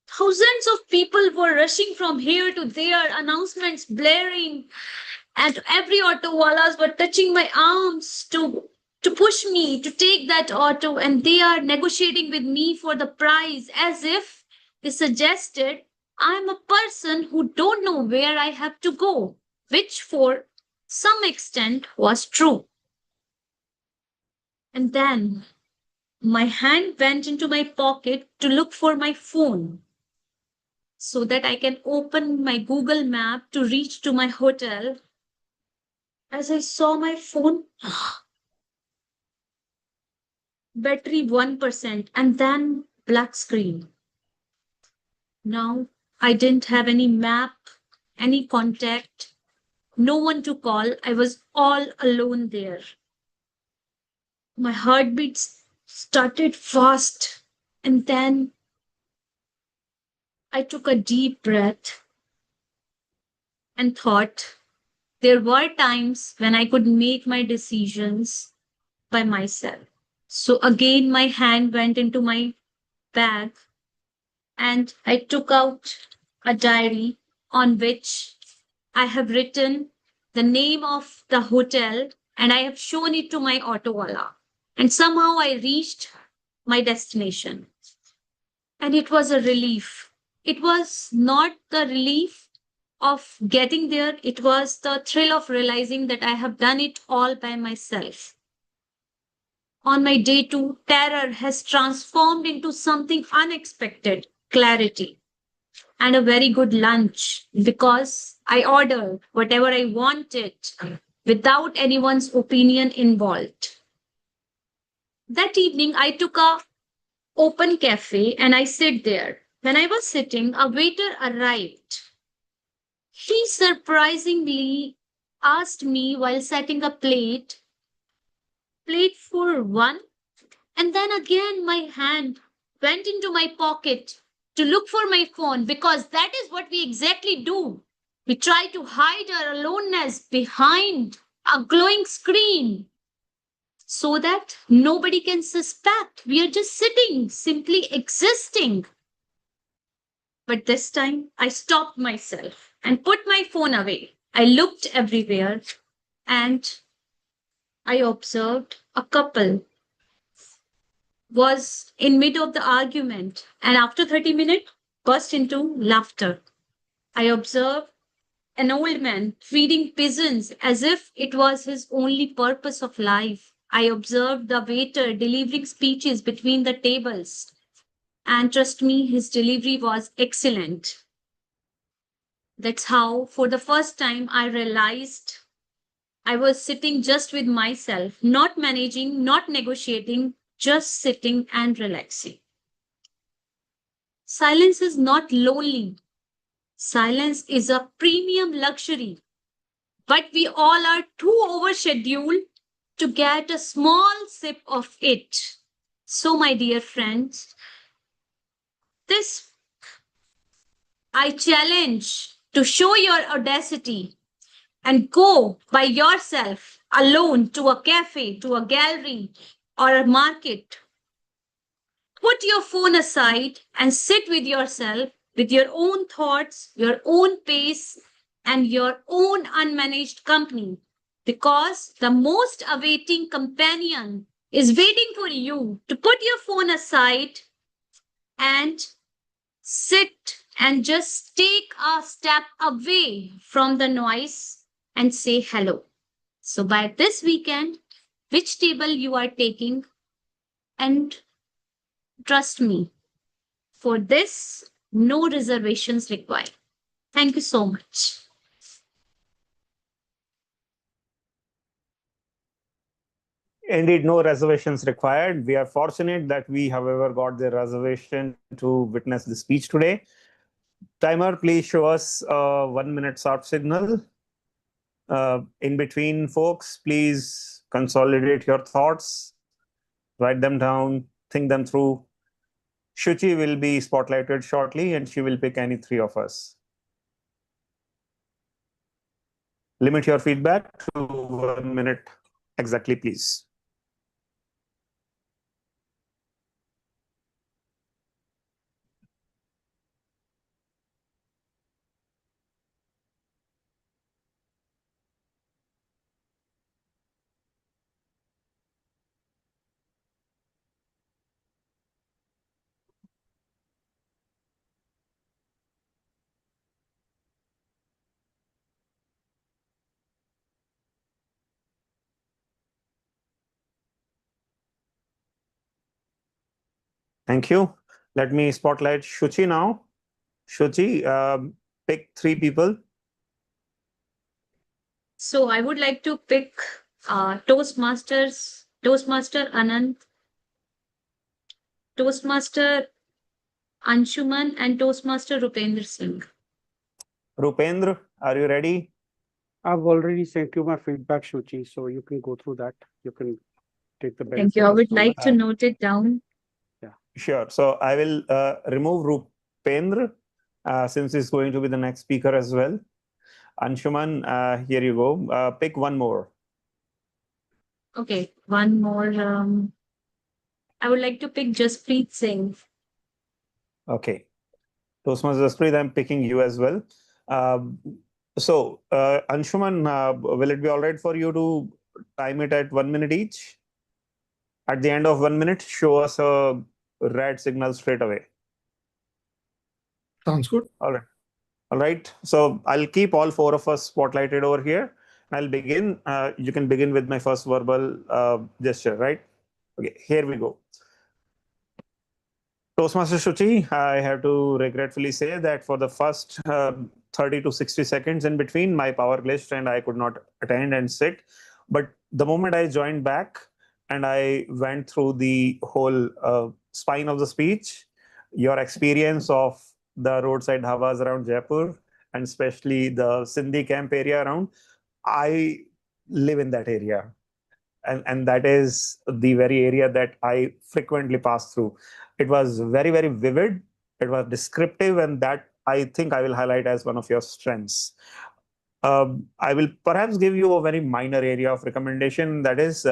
thousands of people were rushing from here to there, announcements blaring, and every auto wallahs were touching my arms to push me to take that auto, and they are negotiating with me for the price as if they suggested I'm a person who don't know where I have to go, which for some extent was true. And then my hand went into my pocket to look for my phone so that I can open my Google map to reach to my hotel. As I saw my phone, battery 1%, and then black screen. Now I didn't have any map, any contact, no one to call. I was all alone there. My heartbeats started fast, and then I took a deep breath and thought there were times when I could make my decisions by myself. So again, my hand went into my bag and I took out a diary on which I have written the name of the hotel and I have shown it to my autowala. And somehow I reached my destination. And it was a relief. It was not the relief of getting there, it was the thrill of realizing that I have done it all by myself. On my day 2, terror has transformed into something unexpected, clarity, and a very good lunch because I ordered whatever I wanted without anyone's opinion involved. That evening, I took a open cafe and I sit there. When I was sitting, a waiter arrived. He surprisingly asked me while setting a plate for one, and then again my hand went into my pocket to look for my phone because that is what we exactly do. We try to hide our aloneness behind a glowing screen so that nobody can suspect we are just sitting, simply existing. But this time I stopped myself and put my phone away. I looked everywhere and I observed a couple was in mid of the argument and after 30 minutes burst into laughter. I observed an old man feeding pigeons as if it was his only purpose of life. I observed the waiter delivering speeches between the tables. And trust me, his delivery was excellent. That's how, for the first time, I realized I was sitting just with myself, not managing, not negotiating, just sitting and relaxing. Silence is not lonely. Silence is a premium luxury. But we all are too overscheduled to get a small sip of it. So, my dear friends, this I challenge to show your audacity and go by yourself alone to a cafe, to a gallery, or a market. Put your phone aside and sit with yourself, with your own thoughts, your own pace, and your own unmanaged company. Because the most awaiting companion is waiting for you to put your phone aside and sit and just take a step away from the noise and say hello. So by this weekend, which table you are taking, and trust me, for this, no reservations required. Thank you so much. Indeed, no reservations required. We are fortunate that we, however, got the reservation to witness the speech today. Timer, please show us a 1 minute start signal. In between, folks, please consolidate your thoughts, write them down, think them through. Shuchi will be spotlighted shortly, and she will pick any three of us. Limit your feedback to 1 minute exactly, please. Thank you. Let me spotlight Shuchi now. Shuchi, pick three people. So I would like to pick Toastmaster Anant, Toastmaster Anshuman, and Toastmaster Rupendra Singh. Rupendra, are you ready? I've already sent you my feedback, Shuchi, so you can go through that. You can take the benefit. Thank you. I of would some like of to that. note it down. Sure. So I will remove Rupendra since he's going to be the next speaker as well. Anshuman, here you go. Pick one more. Okay, one more. I would like to pick Jaspreet Singh. Okay. Toastmaster Jasprit, I'm picking you as well. Anshuman, will it be all right for you to time it at 1 minute each? At the end of 1 minute, show us a red signal straight away. Sounds good. All right. All right. So I'll keep all four of us spotlighted over here. I'll begin. You can begin with my first verbal gesture, right? Okay, here we go. Toastmaster Shuchi, I have to regretfully say that for the first 30 to 60 seconds in between, my power glitched and I could not attend and sit. But the moment I joined back and I went through the whole spine of the speech, your experience of the roadside dhabas around Jaipur and especially the Sindhi camp area around, I live in that area. And that is the very area that I frequently pass through. It was very, very vivid. It was descriptive, and that I think I will highlight as one of your strengths. I will perhaps give you a very minor area of recommendation. That is,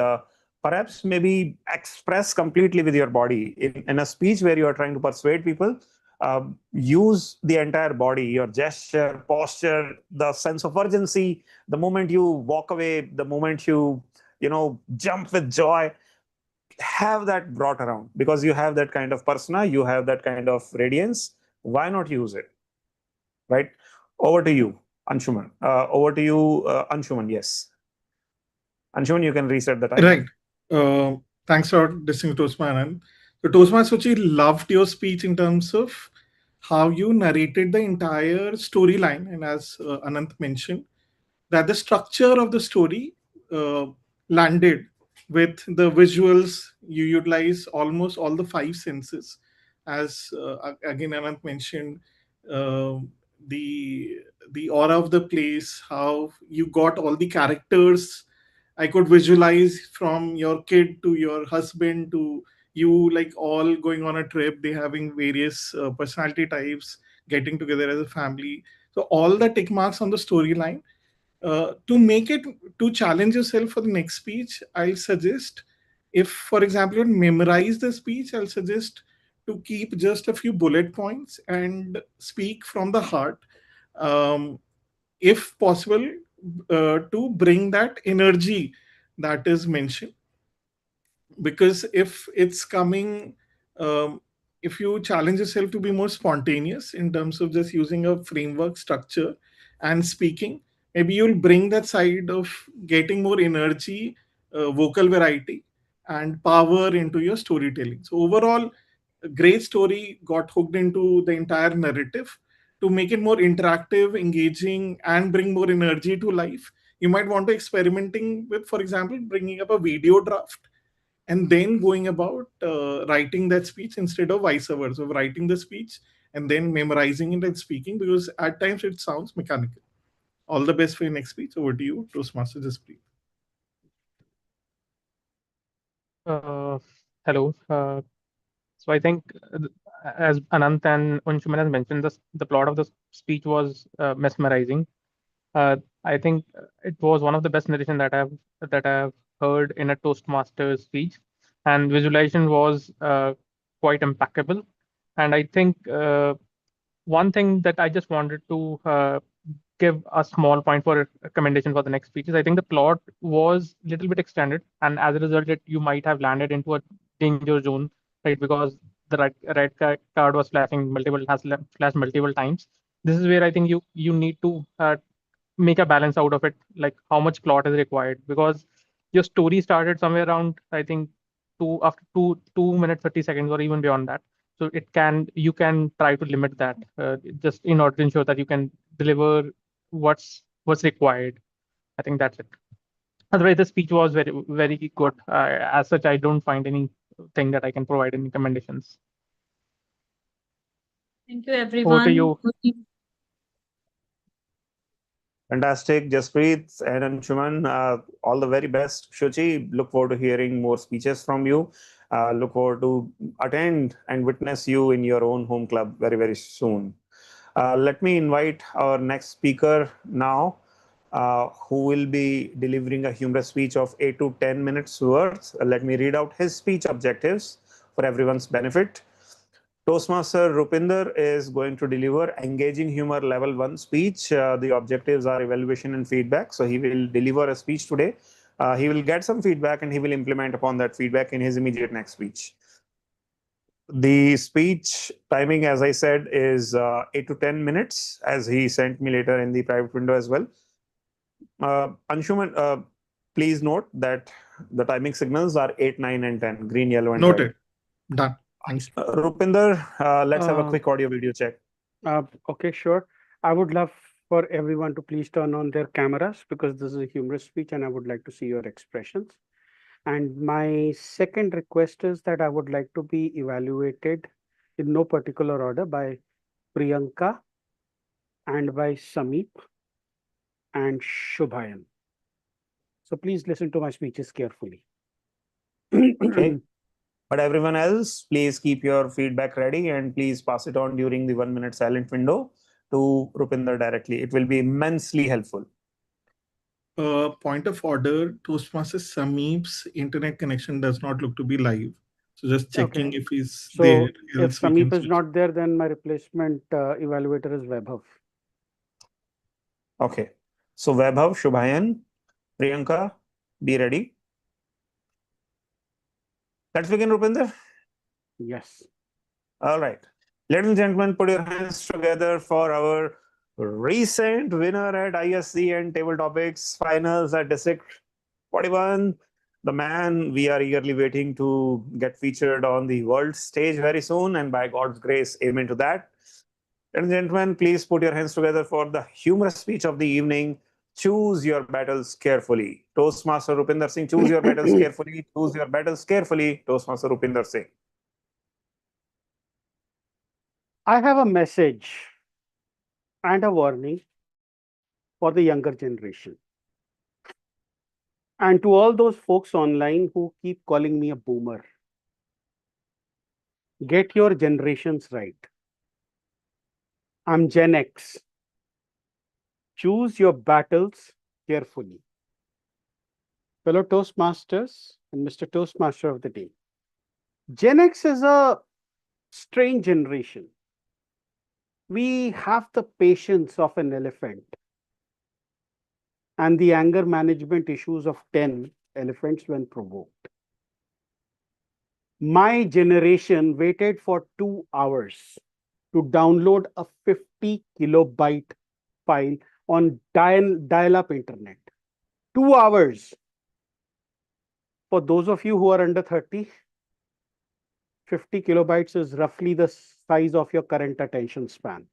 perhaps maybe express completely with your body in a speech where you are trying to persuade people. Use the entire body, your gesture, posture, the sense of urgency. The moment you walk away, the moment you jump with joy, have that brought around because you have that kind of persona, you have that kind of radiance. Why not use it? Right? Over to you, Anshuman. Anshuman. Yes. Anshuman, you can reset the timer. Right. Thanks for listening to Toastman. So Toastman Suchi loved your speech in terms of how you narrated the entire storyline, and as Anant mentioned, that the structure of the story uh, landed with the visuals. You utilize almost all the five senses, as again Anant mentioned, uh, the the aura of the place, how you got all the characters. I could visualize from your kid to your husband to you, like all going on a trip. They having various personality types, getting together as a family. So all the tick marks on the storyline. To make it, to challenge yourself for the next speech, I'll suggest, if for example you memorize the speech, I'll suggest to keep just a few bullet points and speak from the heart. Um, if possible, to bring that energy that is mentioned, because if it's coming, um, if you challenge yourself to be more spontaneous in terms of just using a framework structure and speaking, maybe you'll bring that side of getting more energy, vocal variety and power into your storytelling. So overall, a great story, got hooked into the entire narrative. To make it more interactive, engaging and bring more energy to life, you might want to experimenting with, for example, bringing up a video draft and then going about writing that speech instead of vice versa, of writing the speech and then memorizing it and speaking, because at times it sounds mechanical. All the best for your next speech. Over to you, Toastmaster Jasprit. Uh, Hello. So I think, as Anant and Anshuman has mentioned, the plot of the speech was mesmerizing. I think it was one of the best narration that I've heard in a Toastmasters speech, and visualization was quite impeccable. And I think one thing that I just wanted to give a small point for recommendation for the next speech is I think the plot was a little bit extended, and as a result, you might have landed into a danger zone, right? Because the card was flashed multiple times. This is where I think you need to make a balance out of it, like how much plot is required, because your story started somewhere around, I think, after 2 minutes 30 seconds or even beyond that. So you can try to limit that, just in order to ensure that you can deliver what's required. I think that's it. Otherwise, the speech was very very good. As such, I don't find anything that I can provide any recommendations. Thank you, Over to everyone. you. Fantastic, Jaspreet and Anshuman. All the very best. Shuchi, look forward to hearing more speeches from you. Look forward to attend and witness you in your own home club very, very soon. Let me invite our next speaker now, who will be delivering a humorous speech of 8 to 10 minutes worth. Let me read out his speech objectives for everyone's benefit. Toastmaster Rupinder is going to deliver engaging humor level 1 speech. The objectives are evaluation and feedback. So he will deliver a speech today. He will get some feedback and he will implement upon that feedback in his immediate next speech. The speech timing, as I said, is 8 to 10 minutes, as he sent me later in the private window as well. Anshuman, please note that the timing signals are 8, 9, and 10, green, yellow, and Noted. red. Done. Thank you. Rupinder, let's have a quick audio video check. Okay, sure. I would love for everyone to please turn on their cameras because this is a humorous speech and I would like to see your expressions. And my second request is that I would like to be evaluated in no particular order by Priyanka and by Sameep and Shubhayan. So please listen to my speeches carefully. Okay. But everyone else, please keep your feedback ready and please pass it on during the 1 minute silent window to Rupinder directly. It will be immensely helpful. Point of order, Toastmasters Sameep's internet connection does not look to be live. So just checking if he's there. So if Sameep is not there, then my replacement evaluator is Vaibhav. Okay. So Vaibhav, Shubhayan, Priyanka, be ready. Let's begin, Rupinder. Yes. All right. Ladies and gentlemen, put your hands together for our recent winner at ISC and Table Topics finals at District 41. The man we are eagerly waiting to get featured on the world stage very soon, and by God's grace, amen to that. Ladies and gentlemen, please put your hands together for the humorous speech of the evening. Choose your battles carefully. Toastmaster Rupinder Singh, choose your battles carefully. Choose your battles carefully. Toastmaster Rupinder Singh. I have a message and a warning for the younger generation. And to all those folks online who keep calling me a boomer, get your generations right. I'm Gen X. Choose your battles carefully. Fellow Toastmasters and Mr. Toastmaster of the day. Gen X is a strange generation. We have the patience of an elephant and the anger management issues of 10 elephants when provoked. My generation waited for 2 hours to download a 50 kilobyte file on dial-up internet. 2 hours. For those of you who are under 30, 50 kilobytes is roughly the size of your current attention span.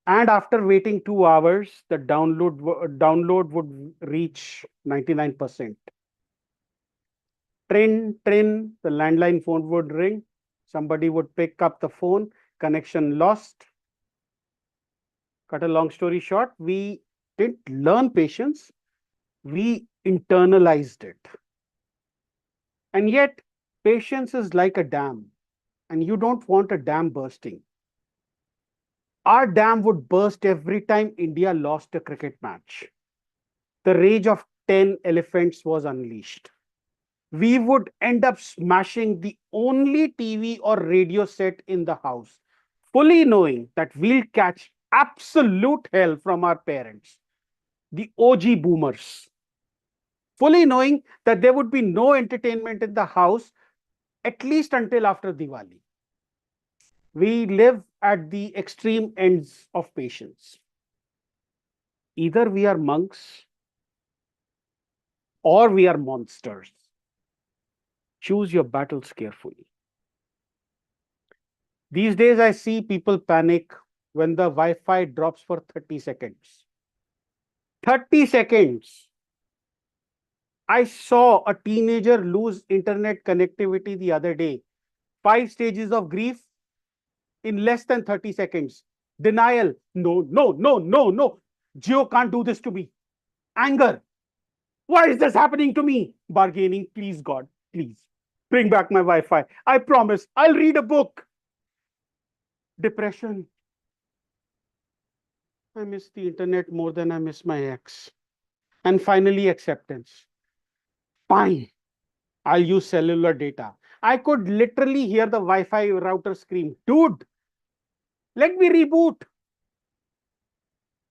And after waiting 2 hours, the download would reach 99%. Trin, the landline phone would ring. Somebody would pick up the phone, connection lost. Cut a long story short, we didn't learn patience, we internalized it. And yet, Patience is like a dam, and you don't want a dam bursting. Our dam would burst every time India lost a cricket match. The rage of 10 elephants was unleashed. We would end up smashing the only TV or radio set in the house, fully knowing that we'll catch absolute hell from our parents, the OG boomers, fully knowing that there would be no entertainment in the house at least until after Diwali. We live at the extreme ends of patience. Either we are monks or we are monsters. Choose your battles carefully. These days, I see people panic when the Wi Fi drops for 30 seconds. 30 seconds. I saw a teenager lose internet connectivity the other day. 5 stages of grief in less than 30 seconds. Denial. No, no, no, no, no. Jio can't do this to me. Anger. Why is this happening to me? Bargaining. Please, God, please bring back my Wi Fi. I promise I'll read a book. Depression. I miss the internet more than I miss my ex. And finally, acceptance. Fine, I'll use cellular data. I could literally hear the Wi Fi router scream, dude, let me reboot.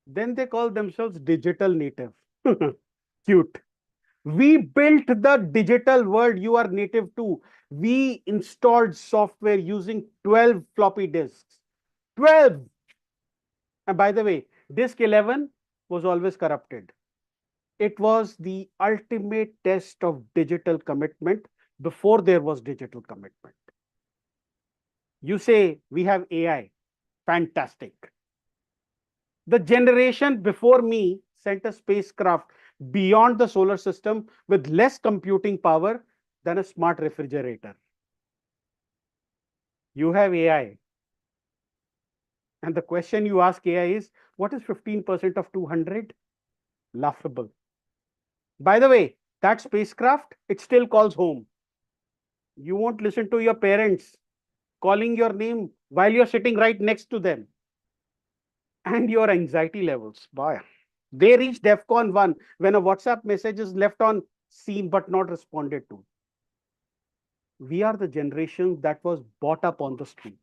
Then they call themselves digital native. Cute. We built the digital world you are native to. We installed software using 12 floppy disks. 12. And by the way, disk 11 was always corrupted. It was the ultimate test of digital commitment before there was digital commitment. You say we have AI. Fantastic. The generation before me sent a spacecraft beyond the solar system with less computing power than a smart refrigerator. You have AI. And the question you ask AI is, what is 15% of 200? Laughable. By the way, that spacecraft, it still calls home. You won't listen to your parents calling your name while you're sitting right next to them. And your anxiety levels, boy, they reach DEFCON 1 when a WhatsApp message is left on seen but not responded to. We are the generation that was brought up on the streets.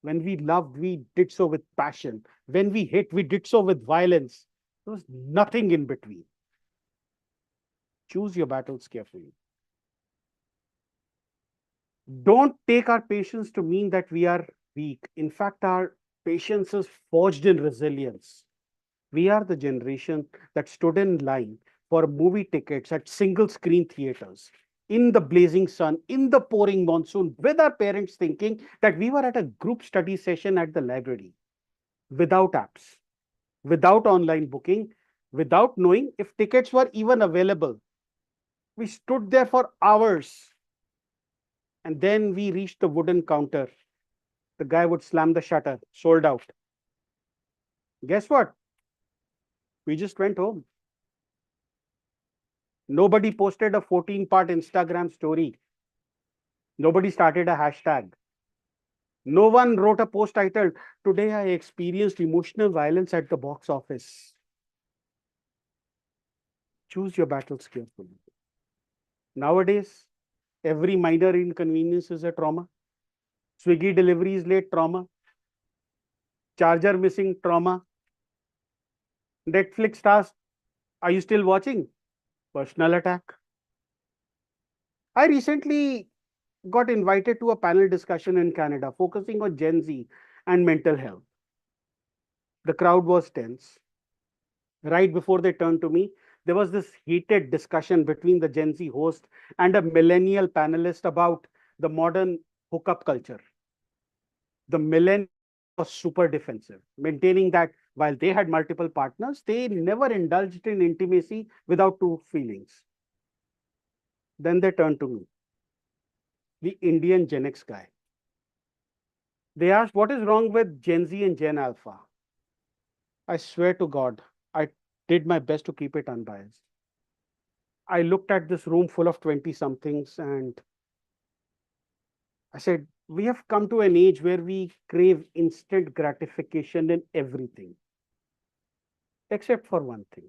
When we loved, we did so with passion. When we hit, we did so with violence. There was nothing in between. Choose your battles carefully. Don't take our patience to mean that we are weak. In fact, our patience is forged in resilience. We are the generation that stood in line for movie tickets at single screen theaters, in the blazing sun, in the pouring monsoon, with our parents thinking that we were at a group study session at the library, without apps, without online booking, without knowing if tickets were even available. We stood there for hours. And then we reached the wooden counter. The guy would slam the shutter, sold out. Guess what? We just went home. Nobody posted a 14-part Instagram story. Nobody started a hashtag. No one wrote a post titled, "Today I experienced emotional violence at the box office." Choose your battles carefully. Nowadays, every minor inconvenience is a trauma. Swiggy delivery is late, trauma. Charger missing, trauma. Netflix stars, are you still watching? Personal attack. I recently got invited to a panel discussion in Canada focusing on Gen Z and mental health. The crowd was tense. Right before they turned to me, there was this heated discussion between the Gen Z host and a millennial panelist about the modern hookup culture. The millennial was super defensive, maintaining that while they had multiple partners, they never indulged in intimacy without true feelings. Then they turned to me, the Indian Gen X guy. They asked, what is wrong with Gen Z and Gen Alpha? I swear to God, I did my best to keep it unbiased. I looked at this room full of 20 somethings and I said, we have come to an age where we crave instant gratification in everything, except for one thing.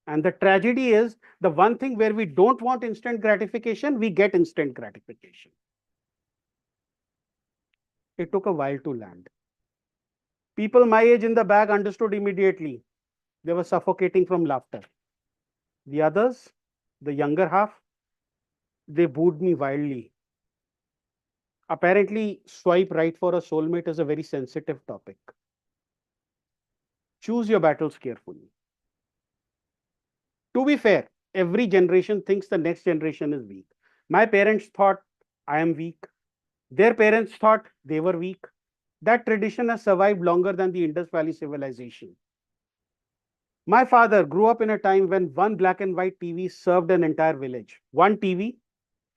And the tragedy is the one thing where we don't want instant gratification, we get instant gratification. It took a while to land. People my age in the back understood immediately. They were suffocating from laughter. The others, the younger half, they booed me wildly. Apparently, swipe right for a soulmate is a very sensitive topic. Choose your battles carefully. To be fair, every generation thinks the next generation is weak. My parents thought I am weak. Their parents thought they were weak. That tradition has survived longer than the Indus Valley civilization. My father grew up in a time when one black and white TV served an entire village. One TV,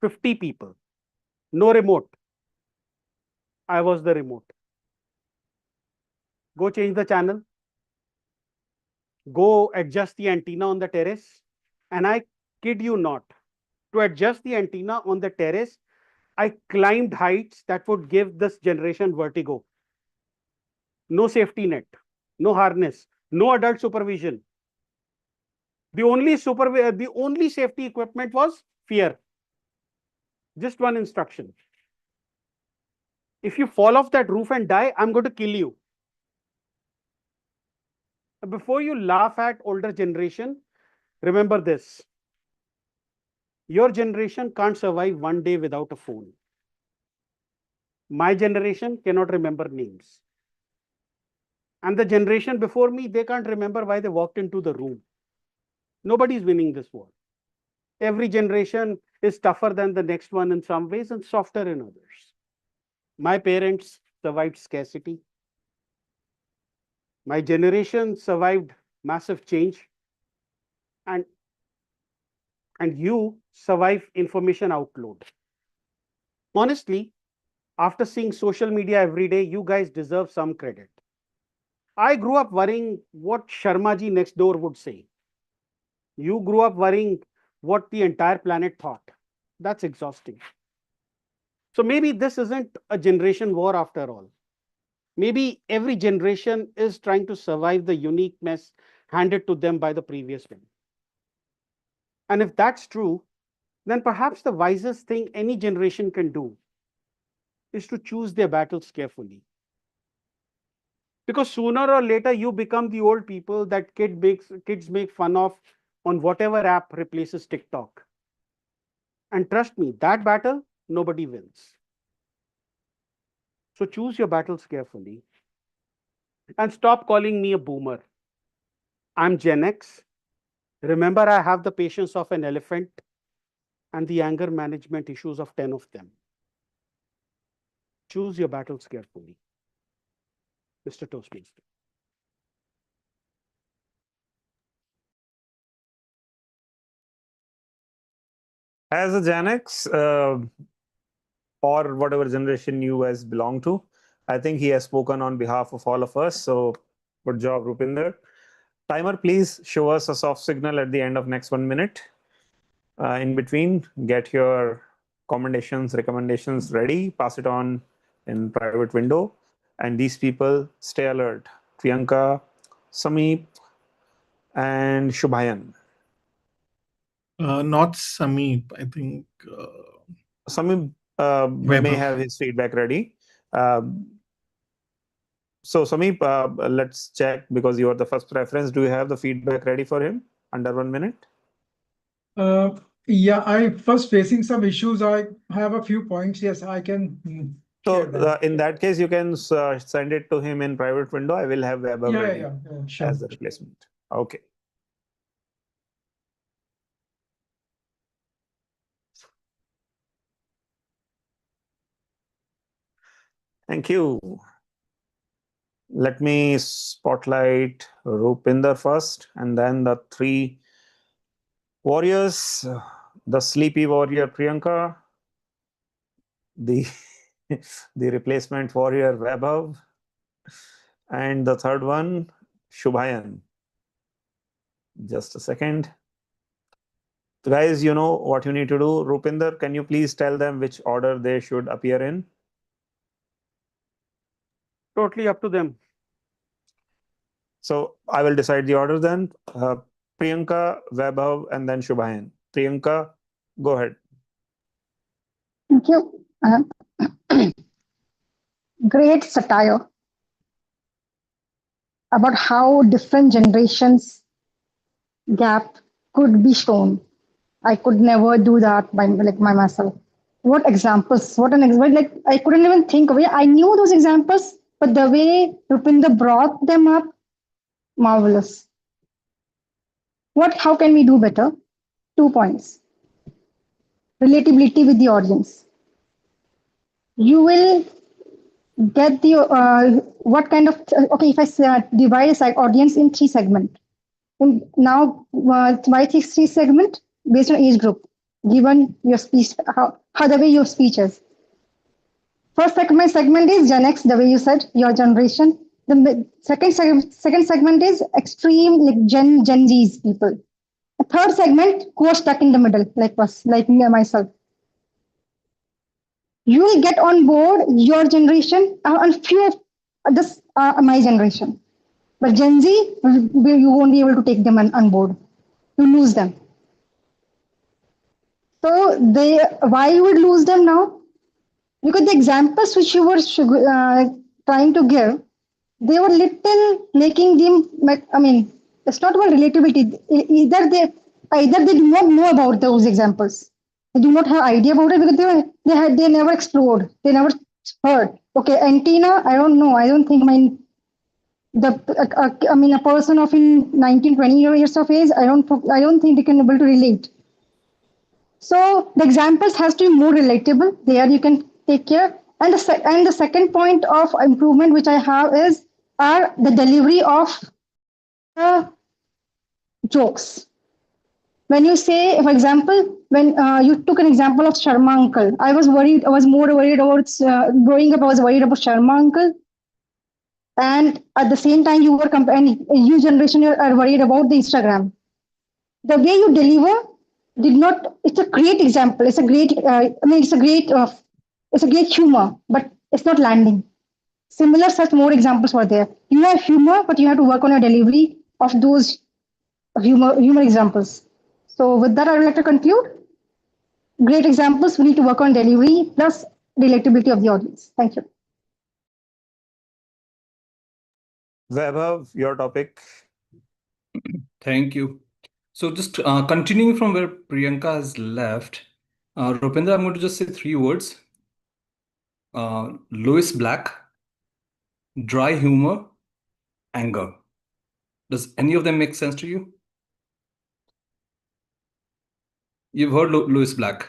50 people. No remote. I was the remote. Go change the channel. Go adjust the antenna on the terrace. And I kid you not, to adjust the antenna on the terrace, I climbed heights that would give this generation vertigo. No safety net, no harness, no adult supervision. The only safety equipment was fear. Just one instruction. If you fall off that roof and die, I'm going to kill you. Before you laugh at older generation, remember this. Your generation can't survive one day without a phone. My generation cannot remember names. And the generation before me, they can't remember why they walked into the room. Nobody's winning this war. Every generation is tougher than the next one in some ways and softer in others. My parents survived scarcity. My generation survived massive change. And you survive information outload. Honestly, after seeing social media every day, you guys deserve some credit. I grew up worrying what Sharmaji next door would say. You grew up worrying what the entire planet thought. That's exhausting. So maybe this isn't a generation war after all. Maybe every generation is trying to survive the unique mess handed to them by the previous one. And if that's true, then perhaps the wisest thing any generation can do is to choose their battles carefully. Because sooner or later, you become the old people that kids make fun of on whatever app replaces TikTok. And trust me, that battle, nobody wins. So choose your battles carefully and stop calling me a boomer. I'm Gen X. Remember, I have the patience of an elephant and the anger management issues of 10 of them. Choose your battles carefully. Mr. Toastmaster. As a Gen X, or whatever generation you guys belong to, I think he has spoken on behalf of all of us. So good job, Rupinder. Timer, please show us a soft signal at the end of next 1 minute. In between, get your commendations, recommendations ready, pass it on in private window. And these people, stay alert. Priyanka, Sameep, and Shubhayan. Not Sameep. I think Sameep may Vaibhav. have his feedback ready. So Sameep, let's check because you are the first preference. Do you have the feedback ready for him under 1 minute? Yeah, I first facing some issues. I have a few points. Yes, I can share So that. in that case, you can send it to him in private window. I will have Vaibhav Yeah, ready yeah, sure. as the replacement. Okay. Thank you. Let me spotlight Rupinder first, and then the three warriors. The sleepy warrior Priyanka, the the replacement warrior Vaibhav, and the third one Shubhayan. Just a second. Guys, you know what you need to do. Rupinder, can you please tell them which order they should appear in? Totally up to them. So I will decide the order then. Priyanka, Vaibhav, and then Shubhayan. Priyanka, go ahead. Thank you. Great satire about how different generations gap could be shown. I could never do that by myself. What examples? What an example! Like I couldn't even think of it. I knew those examples, but the way Rupinder brought them up, marvelous. What? How can we do better? 2 points. Relatability with the audience. You will get the what kind of okay if I divide a audience in 3 segments. Now why three segment based on age group given your speech how the way your speech is. First segment is Gen X, the way you said your generation. The second segment is extreme like Gen Z's people. The third segment who are stuck in the middle like us like me and myself. You will get on board your generation and few of this my generation. But Gen Z, you won't be able to take them on board. You lose them. So why you would lose them now? Because the examples which you were trying to give, they were little making them. I mean, it's not about relatability. Either they do not know about those examples. They do not have idea about it because they never explored. They never heard. Okay, antenna. I don't know. I don't think I mean a person of in 19, 20 years of age. I don't think they can able to relate. So the examples has to be more relatable. There you can take care. And the second point of improvement which I have is the delivery of the jokes. When you say, for example, when you took an example of Sharma uncle, I was worried. I was more worried about growing up. I was worried about Sharma uncle, and at the same time, you were comparing. You generation are worried about the Instagram. The way you deliver did not. It's a great example. It's a great. I mean, it's a great humor, but it's not landing. Similar such more examples were there. You have humor, but you have to work on your delivery of those humor examples. So with that, I would like to conclude. Great examples. We need to work on delivery plus relatability of the audience. Thank you. Vaibhav, your topic. Thank you. So just continuing from where Priyanka has left, Rupinder, I'm going to just say 3 words. Louis Black, dry humor, anger. Does any of them make sense to you? You've heard Louis Black.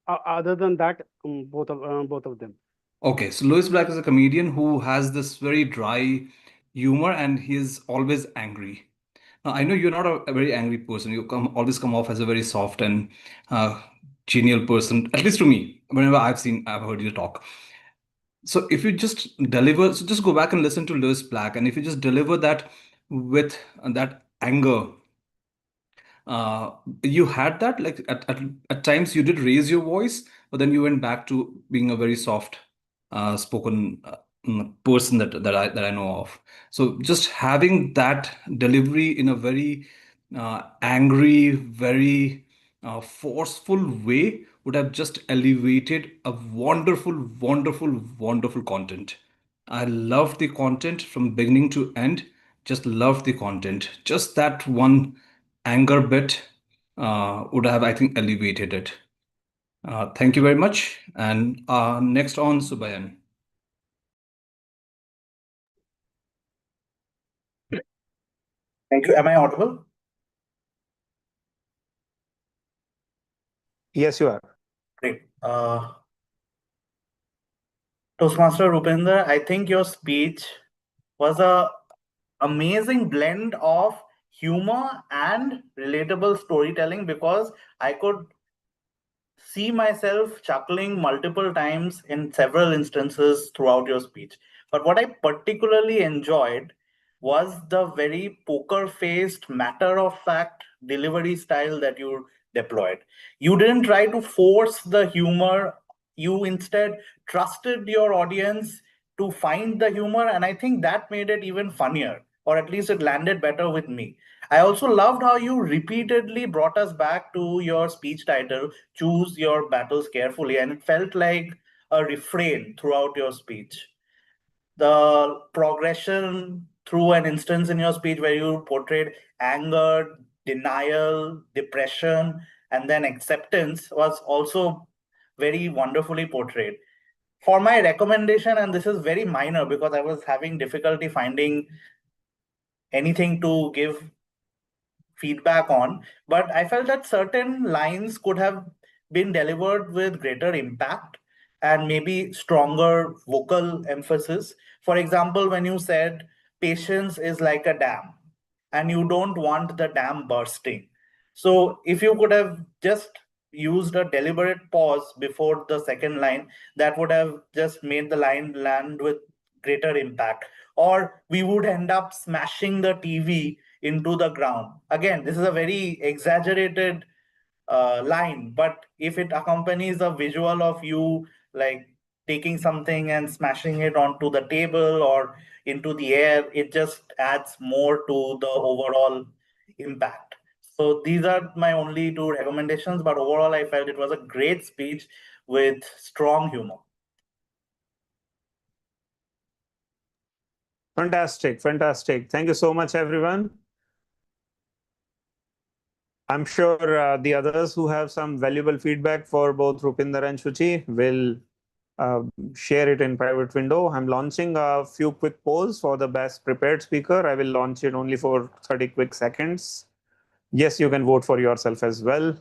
Other than that, both of them. Okay, so Louis Black is a comedian who has this very dry humor and he is always angry. Now, I know you're not a very angry person. You always come off as a very soft and genial person, at least to me, whenever I've heard you talk. So if you just deliver, so just go back and listen to Louis Black, and if you just deliver that with that anger, you had that like at times you did raise your voice, but then you went back to being a very soft spoken person that I know of. So just having that delivery in a very angry, very forceful way would have just elevated a wonderful, wonderful, wonderful content. I loved the content from beginning to end. Just loved the content. Just that one anger bit would have, I think, elevated it. Thank you very much. And next on, Subayan. Thank you. Am I audible? Yes, you are. Great. Toastmaster Rupinder, I think your speech was a amazing blend of humor and relatable storytelling because I could see myself chuckling multiple times in several instances throughout your speech. But what I particularly enjoyed was the very poker faced, matter of fact delivery style that you deployed. You didn't try to force the humor. You instead trusted your audience to find the humor. And I think that made it even funnier, or at least it landed better with me. I also loved how you repeatedly brought us back to your speech title, Choose Your Battles Carefully. And it felt like a refrain throughout your speech. The progression through an instance in your speech where you portrayed anger, denial, depression, and then acceptance was also very wonderfully portrayed. For my recommendation, and this is very minor because I was having difficulty finding anything to give feedback on, but I felt that certain lines could have been delivered with greater impact and maybe stronger vocal emphasis. For example, when you said patience is like a dam and you don't want the dam bursting. So if you could have just used a deliberate pause before the second line, that would have just made the line land with greater impact. Or we would end up smashing the TV into the ground. Again, this is a very exaggerated line, but if it accompanies a visual of you like taking something and smashing it onto the table or into the air, it just adds more to the overall impact. So these are my only two recommendations, but overall I felt it was a great speech with strong humor. Fantastic, fantastic. Thank you so much, everyone. I'm sure the others who have some valuable feedback for both Rupinder and Shuchi will share it in private window. I'm launching a few quick polls for the best prepared speaker. I will launch it only for 30 quick seconds. Yes, you can vote for yourself as well.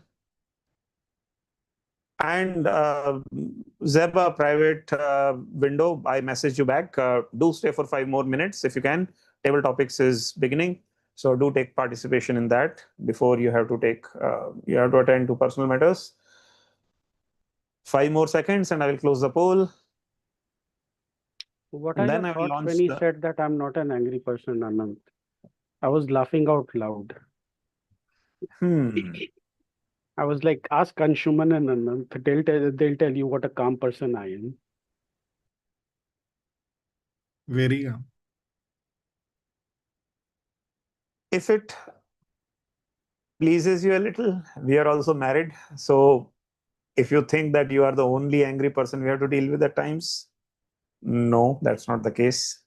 And Zeba private window, I messaged you back. Do stay for 5 more minutes if you can. Table topics is beginning. So do take participation in that before you have to attend to personal matters. 5 more seconds and I will close the poll. What And are then your I will thoughts launch when he the... said that I'm not an angry person, Anand? I was laughing out loud. I was like, ask Anshuman and Anand. They'll tell you what a calm person I am. Very calm. If it pleases you a little, we are also married. So if you think that you are the only angry person we have to deal with at times, no, that's not the case.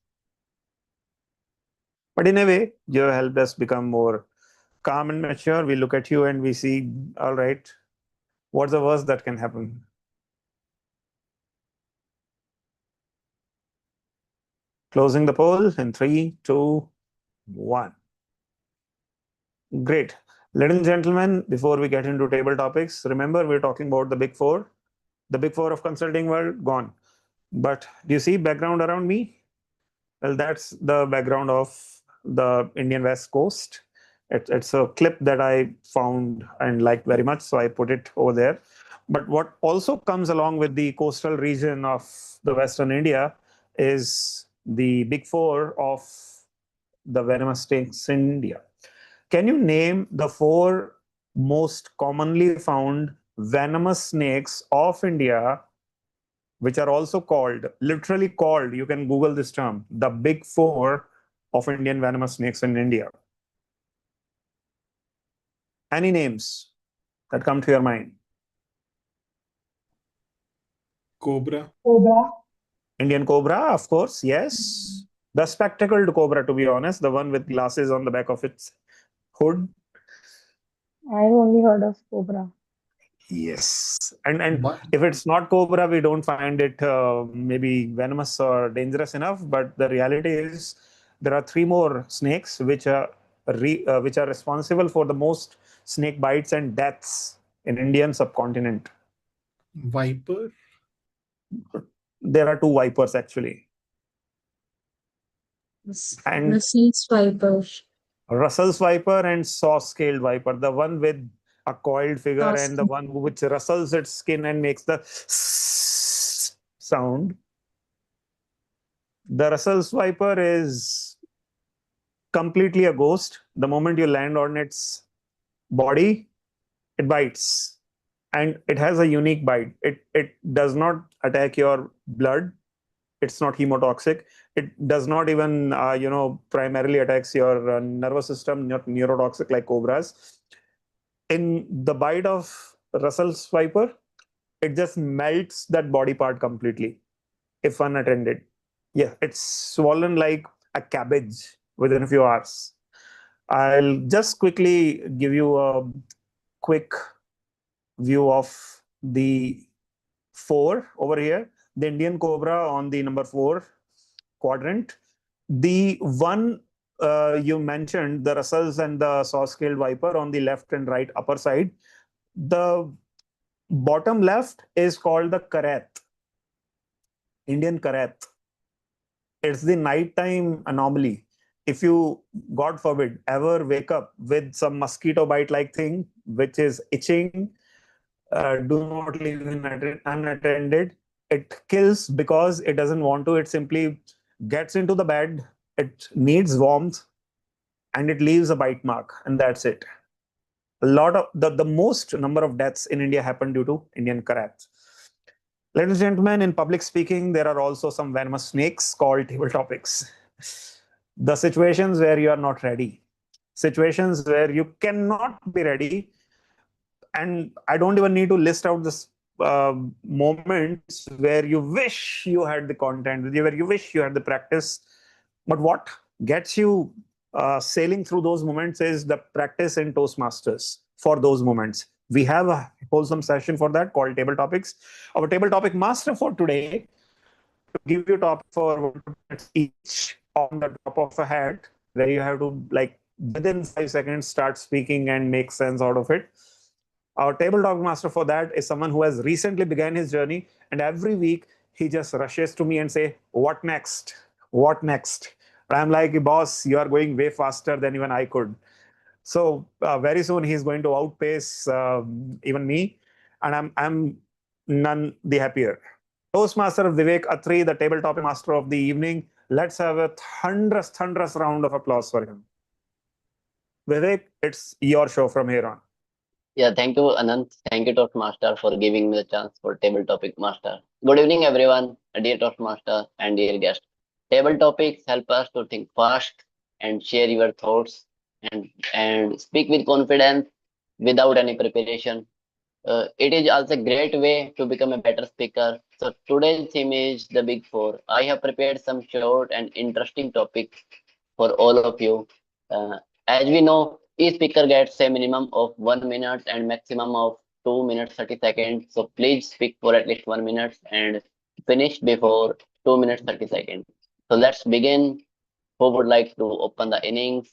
But in a way, you have helped us become more calm and mature. We look at you and we see, all right, what's the worst that can happen? Closing the poll in 3, 2, 1. Great. Ladies and gentlemen, before we get into table topics, remember we're talking about the big four. The big four of consulting world, gone. But do you see background around me? Well, that's the background of the Indian West Coast. It's a clip that I found and liked very much, so I put it over there. But what also comes along with the coastal region of the Western India is the big four of the venomous snakes in India. Can you name the 4 most commonly found venomous snakes of India, which are also called, literally called, you can Google this term, the big 4 of Indian venomous snakes in India? Any names that come to your mind? Cobra. Indian cobra, of course, yes. The spectacled cobra, to be honest, the one with glasses on the back of its hood. I've only heard of cobra. Yes. And What? if it's not cobra, we don't find it maybe venomous or dangerous enough. But the reality is there are 3 more snakes which are responsible for the most snake bites and deaths in Indian subcontinent. Viper. There are 2 vipers actually. And Russell's viper. Russell's viper and saw-scaled viper, the one with a coiled figure and the one which rustles its skin and makes the sound. The Russell's viper is completely a ghost. The moment you land on its body, it bites, and it has a unique bite. It does not attack your blood. It's not hemotoxic. It does not even primarily attacks your nervous system, not neurotoxic like cobras. In the bite of Russell's viper, it just melts that body part completely if unattended. Yeah, it's swollen like a cabbage within a few hours. I'll just quickly give you a quick view of the four over here. The Indian cobra on the number 4 quadrant. The one you mentioned, the Russells and the saw-scaled viper on the left and right upper side. The bottom left is called the karat, Indian karat. It's the nighttime anomaly. If you, God forbid, ever wake up with some mosquito bite like thing, which is itching, do not leave it unattended. It kills because it doesn't want to. It simply gets into the bed, it needs warmth, and it leaves a bite mark, and that's it. A lot of the most number of deaths in India happen due to Indian karats. Ladies and gentlemen, in public speaking, there are also some venomous snakes called table topics. The situations where you are not ready, situations where you cannot be ready, and I don't even need to list out this moments where you wish you had the content, where you wish you had the practice. But what gets you sailing through those moments is the practice in Toastmasters for those moments. We have a wholesome session for that called Table Topics. Our table topic master for today to give you topic for 1 2 minutes each on the top of a hat, where you have to like within 5 seconds start speaking and make sense out of it. Our table talk master for that is someone who has recently began his journey, and every week he just rushes to me and say, "What next? What next?" And I'm like, "Boss, you are going way faster than even I could." So very soon he's going to outpace even me, and I'm none the happier. Toastmaster Vivek Atri, the table topic master of the evening. Let's have a thunderous round of applause for him. Vivek, it's your show from here on. Yeah, thank you, Anant. Thank you, Toastmaster, for giving me the chance for Table Topic Master. Good evening, everyone, dear Toastmaster and dear guest. Table topics help us to think fast and share your thoughts and speak with confidence without any preparation. It is also a great way to become a better speaker. So today's theme is the Big Four. I have prepared some short and interesting topics for all of you. As we know, each speaker gets a minimum of 1 minute and maximum of 2 minutes 30 seconds. So please speak for at least 1 minute and finish before 2 minutes 30 seconds. So let's begin. Who would like to open the innings?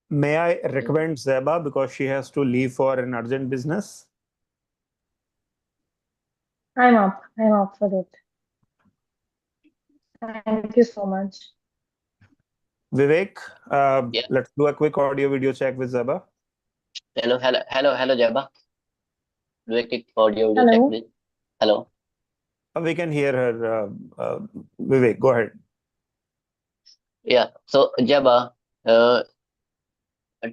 May I recommend Zeba because she has to leave for an urgent business? I'm up. I'm up for it. Thank you so much. Vivek, Yeah. let's do a quick audio video check with Zeba. Hello, Jabba. Do a quick audio video check, Hello. please. Hello. We can hear her. Vivek, go ahead. Yeah. So, Jabba, a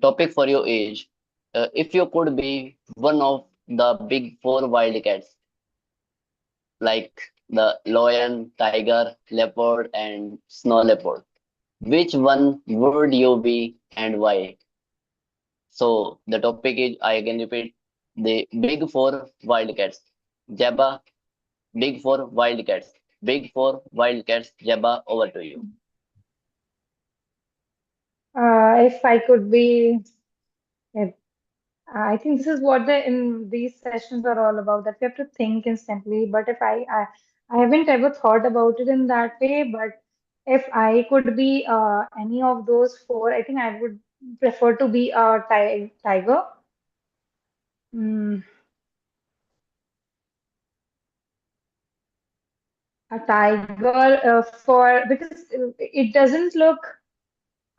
topic for you is if you could be one of the big four wildcats, like the lion, tiger, leopard, and snow leopard, which one would you be and why? So, the topic is, I again repeat, the big four wildcats. Jabba, big four wildcats. Big four wildcats. Jabba, over to you. If I could be, if, I think this is what in these sessions are all about, that we have to think instantly. But if I haven't ever thought about it in that way, but if I could be any of those four, I think I would prefer to be a tiger. Mm, a tiger for because it doesn't look.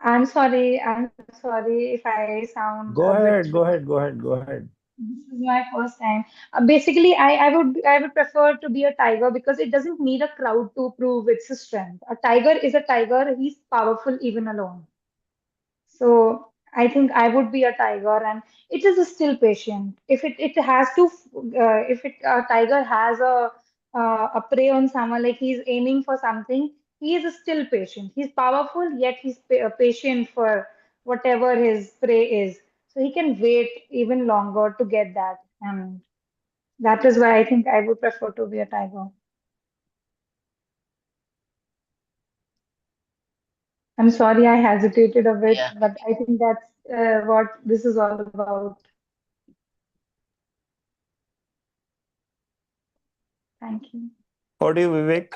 I'm sorry. I'm sorry if I sound Go a bit. ahead, go ahead, go ahead, go ahead. This is my first time. Basically, I would prefer to be a tiger because it doesn't need a crowd to prove its strength. A tiger is a tiger. He's powerful even alone. So I think I would be a tiger, and it is still patient. If it has to, if it a tiger has a prey on someone, like he's aiming for something, he is still patient. He's powerful, yet he's patient for whatever his prey is. So he can wait even longer to get that, and that is why I think I would prefer to be a tiger. I'm sorry I hesitated a bit, Yeah. but I think that's what this is all about. Thank you. What do you, Vivek?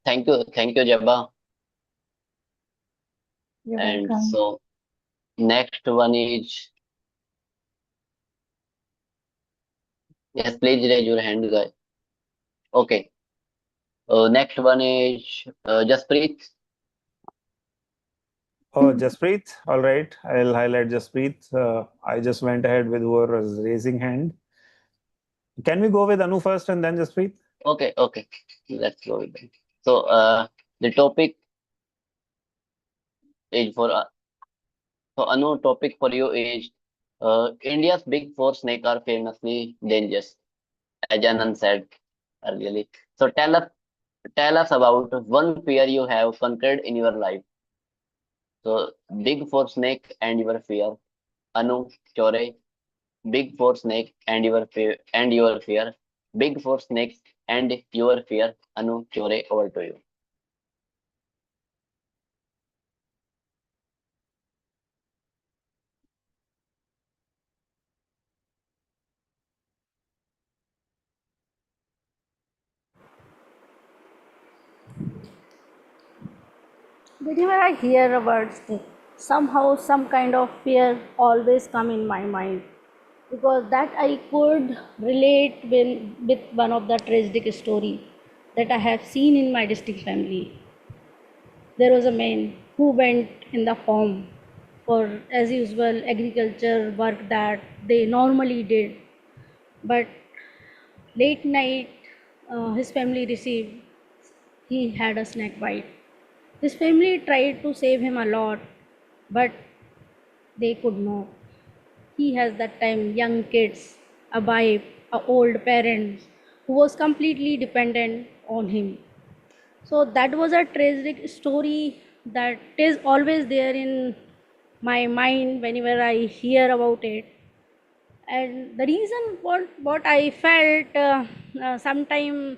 Thank you, Jabba. You're And welcome. so next one is, yes, please raise your hand, guys. Okay. Next one is Jasprit. Oh, Jasprit. All right. I'll highlight Jasprit. I just went ahead with whoever was raising hand. Can we go with Anu first and then Jasprit? Okay. Let's go with that. So the topic is for so Anu, topic for you is India's big four snake are famously dangerous, as Anand said earlier. So tell us about one fear you have conquered in your life. So big four snake and your fear. Anu, Chore, big four snake and your fear. Big four snakes and your fear. Anu, Chore, over to you. Whenever I hear a word snake, somehow some kind of fear always come in my mind because that I could relate with one of the tragic story that I have seen in my district family. There was a man who went in the farm for as usual agriculture work that they normally did, but late night his family received he had a snake bite. His family tried to save him a lot, but they could not. He has that time young kids, a wife, a old parents who was completely dependent on him. So that was a tragic story that is always there in my mind whenever I hear about it. And the reason what I felt sometime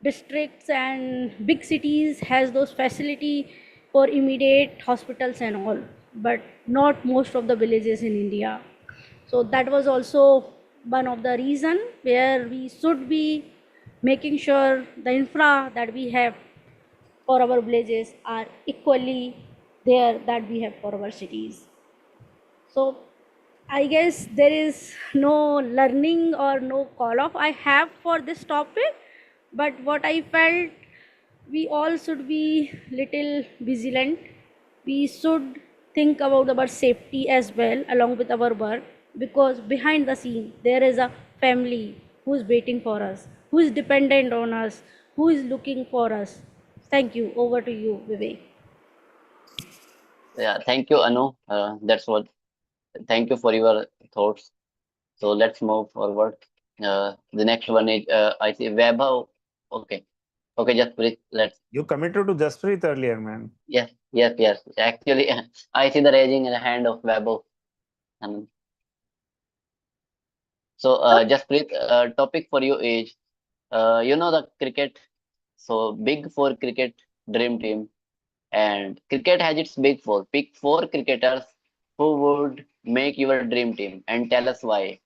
districts and big cities has those facility for immediate hospitals and all, but not most of the villages in India. So that was also one of the reason where we should be making sure the infra that we have for our villages are equally there that we have for our cities. So I guess there is no learning or no call off I have for this topic, but what I felt we all should be little vigilant. We should think about our safety as well along with our work because behind the scene there is a family who is waiting for us, who is dependent on us, who is looking for us. Thank you. Over to you, Vivek. Yeah, thank you, Anu. That's what. Thank you for your thoughts. So let's move forward. The next one is I see Vaibhav. Okay, just please let's. You committed to Jasprit earlier, man. Yes. Actually, I see the raising hand of Vaibhav. Um, so just please topic for you is the cricket. So big four cricket dream team, and cricket has its big four. Pick four cricketers who would make your dream team and tell us why.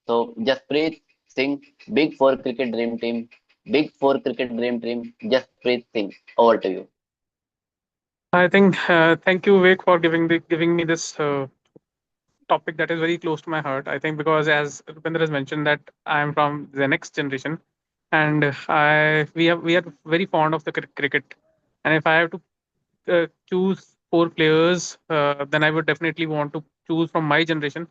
So Jasprit Singh, Big Four Cricket Dream Team, Big Four Cricket Dream Team, Jasprit Singh. Over to you. I think thank you, Vivek, for giving me this topic that is very close to my heart. I think because as Rupender has mentioned that I am from the next generation, and we are very fond of the cricket. And if I have to choose four players, then I would definitely want to choose from my generation.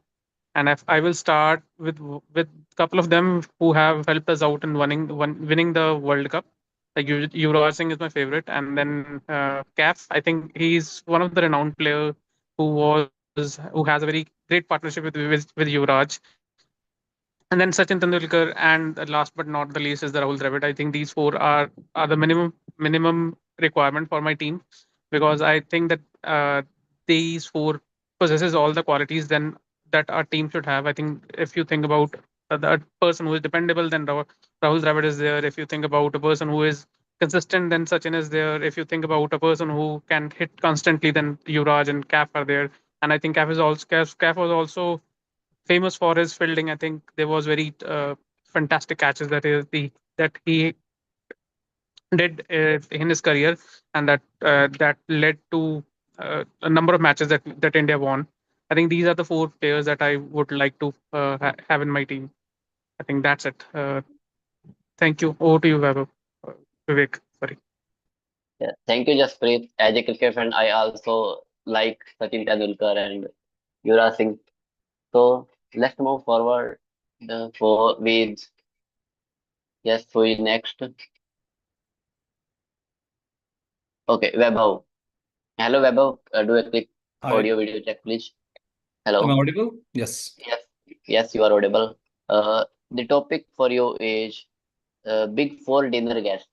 And if I will start with a couple of them who have helped us out in winning the World Cup. Like Yuvraj Singh is my favorite, and then Cap. I think he's one of the renowned player who was who has a very great partnership with Yuvraj. And then Sachin Tendulkar, and last but not the least is the Rahul Dravid. I think these four are the minimum requirement for my team, because I think that these four possesses all the qualities then that our team should have. I think if you think about the person who is dependable, then Rahul Dravid is there. If you think about a person who is consistent, then Sachin is there. If you think about a person who can hit constantly, then Yuvraj and Caf are there. And I think Caf was also famous for his fielding. I think there was very fantastic catches that he did in his career, and that led to a number of matches that India won. I think these are the four players that I would like to have in my team. I think that's it. Thank you. Over to you, Vivek. Sorry. Yeah, thank you, Jaspreet. As a cricket fan, I also like Sachin Tendulkar and Yuvraj Singh. So let's move forward for with yes, who is next? Okay, Webhav. Hello, Webhav. Do a quick Hi. audio video check, please. Am I Hello. audible? Yes. Yes, you are audible. The topic for you is big four dinner guest.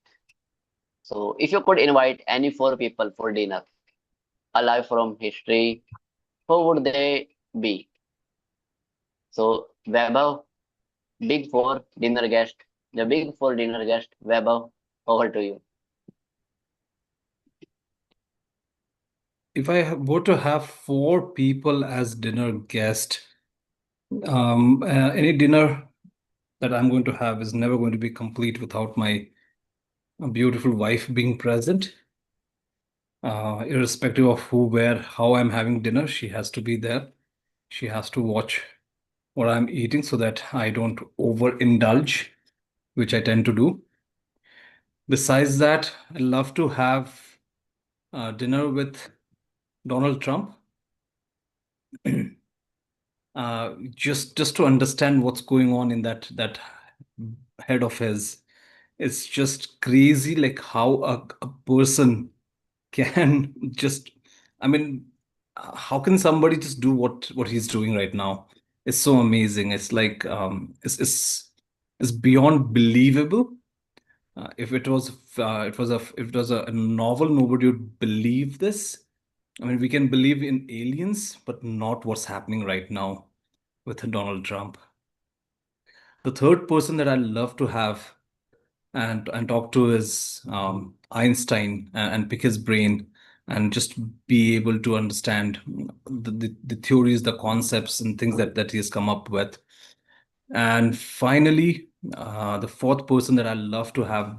So, if you could invite any four people for dinner, alive from history, who would they be? So, Vaibhav, big four dinner guest, the big four dinner guest, Vaibhav, over to you. If I were to have four people as dinner guest, any dinner that I'm going to have is never going to be complete without my beautiful wife being present. Irrespective of who, where, how I'm having dinner, she has to be there. She has to watch what I'm eating so that I don't overindulge, which I tend to do. Besides that, I love to have dinner with Donald Trump. Just to understand what's going on in that head of his. It's just crazy, like how a person can just, I mean, how can somebody just do what he's doing right now? It's so amazing. It's like it's beyond believable. If it was if it was a novel, nobody would believe this. I mean, we can believe in aliens, but not what's happening right now with Donald Trump. The third person that I love to have and talk to is Einstein, and pick his brain and just be able to understand the theories, the concepts, and things that he has come up with. And finally, the fourth person that I love to have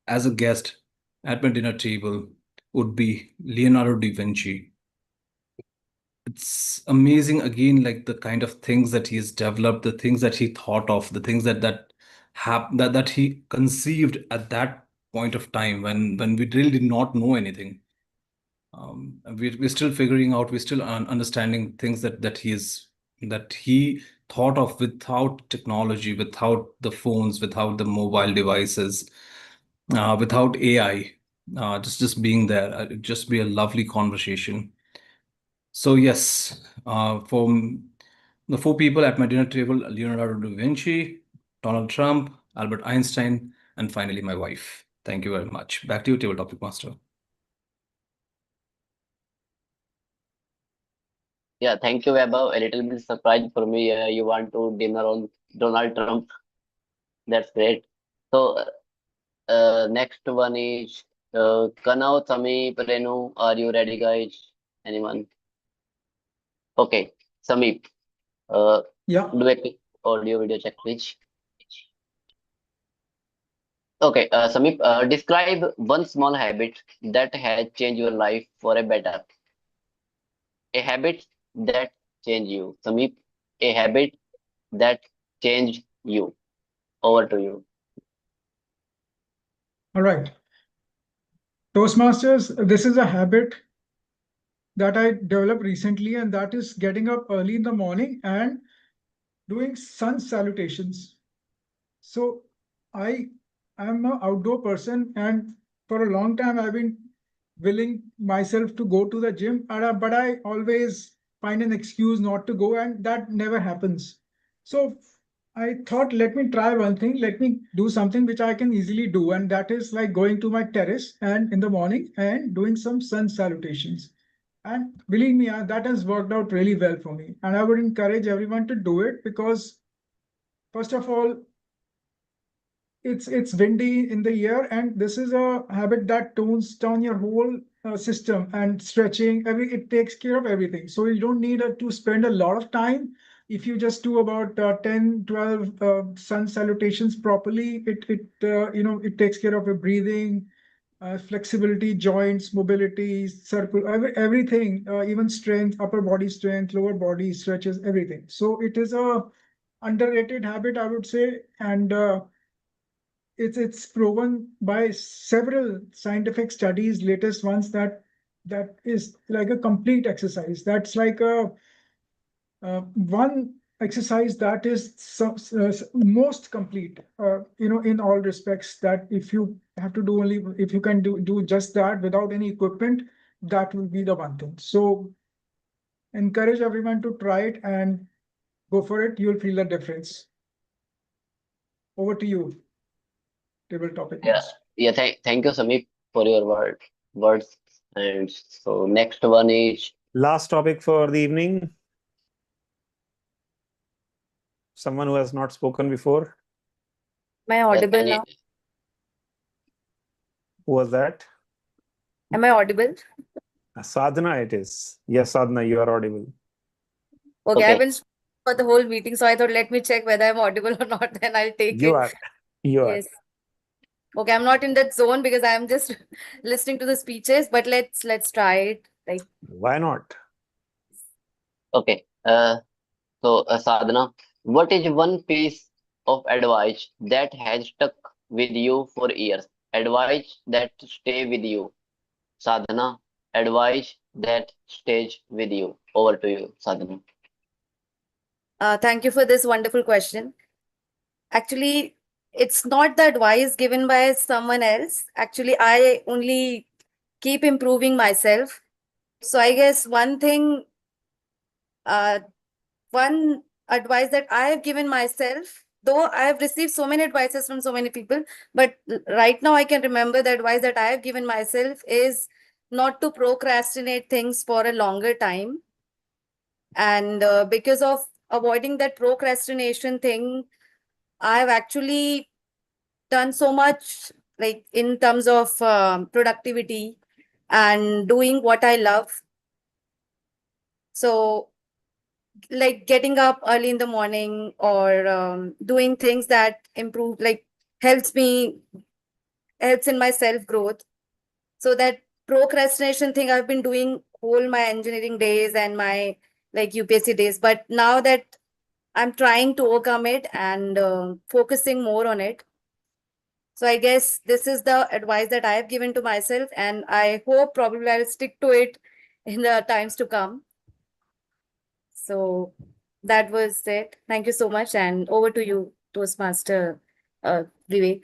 as a guest at my dinner table would be Leonardo da Vinci. It's amazing again, like the kind of things that he's developed, the things that he thought of, the things that he conceived at that point of time when we really did not know anything. We're still figuring out, we're still understanding things that he thought of without technology, without the phones, without the mobile devices, without AI. Just being there, it'd just be a lovely conversation. So yes, from the four people at my dinner table: Leonardo da Vinci, Donald Trump, Albert Einstein, and finally my wife. Thank you very much. Back to you, Table Topic Master. Yeah, thank you, Vaibhav. A little bit surprised for me. You want to dinner on Donald Trump. That's great. So, next one is Kanao, Sami, Prenu. Are you ready, guys? Anyone? Okay, Samip. Yeah. Do a quick audio video check, please. Okay, Samip, describe one small habit that has changed your life for a better. A habit that changed you. Samip, a habit that changed you. Over to you. All right. Toastmasters, this is a habit that I developed recently, and that is getting up early in the morning and doing sun salutations. So I am an outdoor person, and for a long time I've been willing myself to go to the gym, but I always find an excuse not to go, and that never happens. So I thought, let me try one thing. Let me do something which I can easily do, and that is like going to my terrace and in the morning and doing some sun salutations. And believe me, that has worked out really well for me. And I would encourage everyone to do it because, first of all, it's windy in the year, and this is a habit that tones down your whole system, and stretching it takes care of everything. So you don't need to spend a lot of time. If you just do about 10 12 sun salutations properly, it takes care of your breathing, flexibility, joints, mobility, everything, even strength, upper body strength, lower body stretches, everything. So it is a underrated habit, I would say. And it's proven by several scientific studies, latest ones, that is like a complete exercise. That's like a one exercise that is most complete, in all respects. That if you have to do only, if you can do just that without any equipment, that will be the one thing. So encourage everyone to try it and go for it. You'll feel the difference. Over to you, table topic. Yeah. Thank you, Samir, for your words. And so next one is Last topic for the evening. Someone who has not spoken before. Am I audible now? Who was that? Am I audible? Sadhana, it is. Yes, Sadhana, you are audible. Okay, I've been for the whole meeting, so I thought let me check whether I'm audible or not, then I'll take You it. are. You are. Yes. Okay, I'm not in that zone because I'm just listening to the speeches, but let's try it. Like, why not? Okay. So Sadhana, what is one piece of advice that has stuck with you for years? Advice that stay with you. Sadhana, advice that stays with you. Over to you, Sadhana. thank you for this wonderful question. Actually, it's not the advice given by someone else. Actually, I only keep improving myself. So I guess one advice that I have given myself, though I have received so many advices from so many people, but right now I can remember the advice that I have given myself is not to procrastinate things for a longer time. And because of avoiding that procrastination thing, I have actually done so much, like in terms of productivity and doing what I love. So like getting up early in the morning or doing things that improve, like helps in my self growth. So that procrastination thing I've been doing whole my engineering days and my like UPSC days, but now that I'm trying to overcome it and focusing more on it. So I guess this is the advice that I have given to myself, and I hope probably I'll stick to it in the times to come. So that was it. Thank you so much, and over to you, Toastmaster Vivek.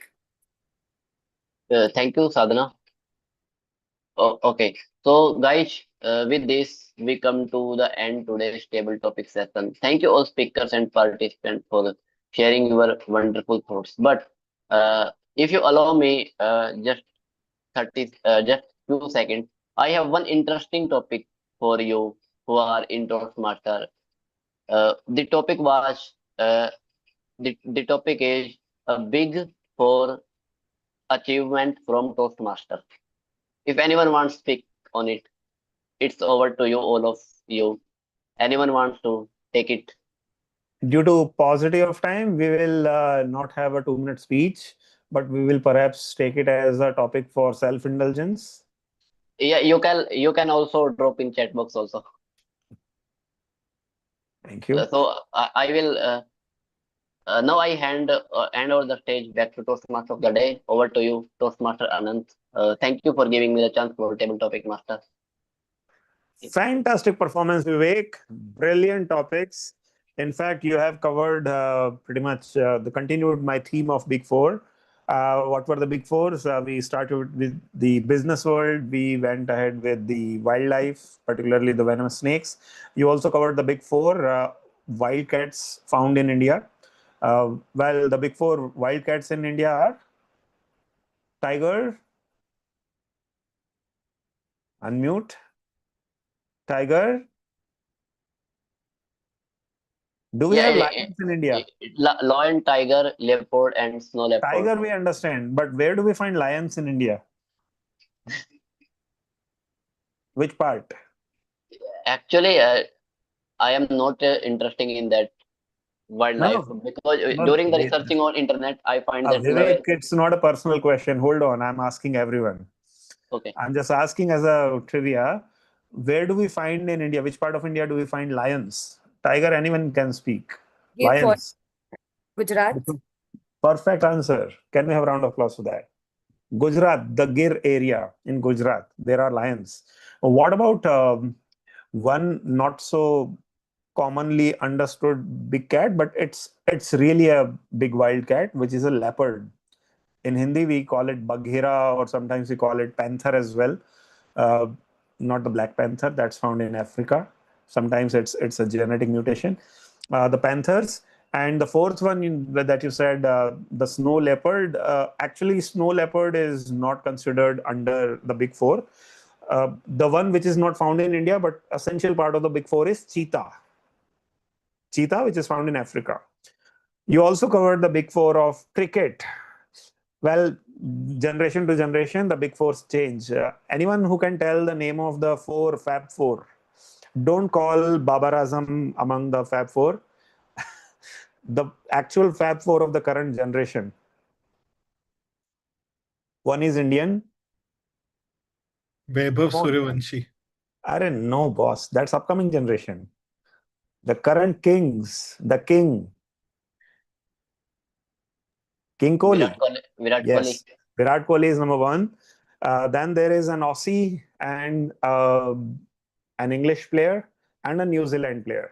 Thank you, Sadhana. Oh, okay. So, guys, with this, we come to the end today's table topic session. Thank you all speakers and participants for sharing your wonderful thoughts. But if you allow me just few seconds, I have one interesting topic for you who are in Toastmaster. The topic was the topic is a big for achievement from Toastmaster. If anyone wants to speak on it, it's over to you, all of you. Anyone wants to take it? Due to paucity of time, we will not have a 2-minute speech, but we will perhaps take it as a topic for self-indulgence. Yeah, you can also drop in chat box also. Thank you. So I will now I hand over the stage back to Toastmaster of the day. Over to you, Toastmaster Anand. Thank you for giving me the chance for table topic master. Fantastic performance, Vivek. Brilliant topics. In fact, you have covered pretty much continued my theme of Big Four. What were the big fours? We started with the business world. We went ahead with the wildlife, particularly the venomous snakes. You also covered the big four wildcats found in India. Well, the big four wildcats in India are tiger, unmute, tiger. Do we Yeah, have lions in India? lion, tiger, leopard, and snow leopard. Tiger we understand, but where do we find lions in India? Which part? Actually, I am not interested in that wildlife No, because no, during the wait. researching on internet, I find that Vivek, it's not a personal question. Hold on, I'm asking everyone. okay. I'm just asking as a trivia. Where do we find in India? Which part of India do we find lions? Tiger, anyone can speak. Give point. Lions. Gujarat. Perfect answer. Can we have a round of applause for that? Gujarat, the Gir area in Gujarat, there are lions. What about one not so commonly understood big cat, but it's really a big wild cat, which is a leopard. In Hindi, we call it Bagheera, or sometimes we call it panther as well. Uh, Not the black panther that's found in Africa. Sometimes it's a genetic mutation. The panthers. And the fourth one that you said, the snow leopard. Actually, snow leopard is not considered under the big four. The one which is not found in India, but essential part of the big four is cheetah. Cheetah, which is found in Africa. You also covered the big four of cricket. Well, generation to generation, the big fours change. Anyone who can tell the name of the four Fab Four? Don't call Babar Azam among the Fab Four. The actual Fab Four of the current generation. One is Indian. Vaibhav Suryavanshi. No, boss. That's upcoming generation. The current kings. The king. King Kohli. Virat Yes. Kohli. Virat Kohli is number one. Then there is an Aussie and an English player and a New Zealand player.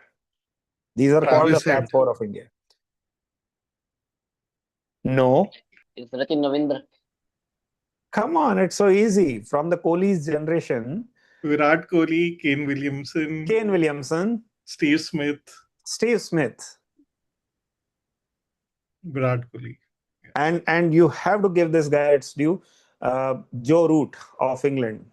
These are called the Fab Four of India. No. It's Sachin Ravindra. Come on, it's so easy. From the Kohli's generation. Virat Kohli, Kane Williamson. Steve Smith. Virat Kohli. And you have to give this guy its due. Joe Root of England.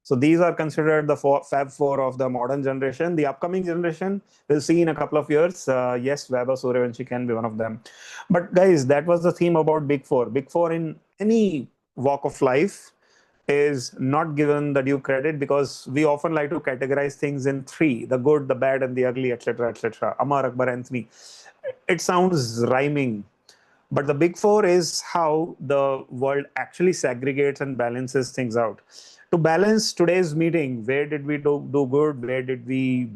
So these are considered the Fab Four of the modern generation. The upcoming generation, we'll see in a couple of years. Yes, Vaibhav Suryavanshi can be one of them. But guys, that was the theme about Big Four. Big Four in any walk of life is not given the due credit because we often like to categorize things in three: the good, the bad, and the ugly, etc., etc. Amar, Akbar, Anthony. It sounds rhyming. But the big four is how the world actually segregates and balances things out. To balance today's meeting, where did we do good? Where did we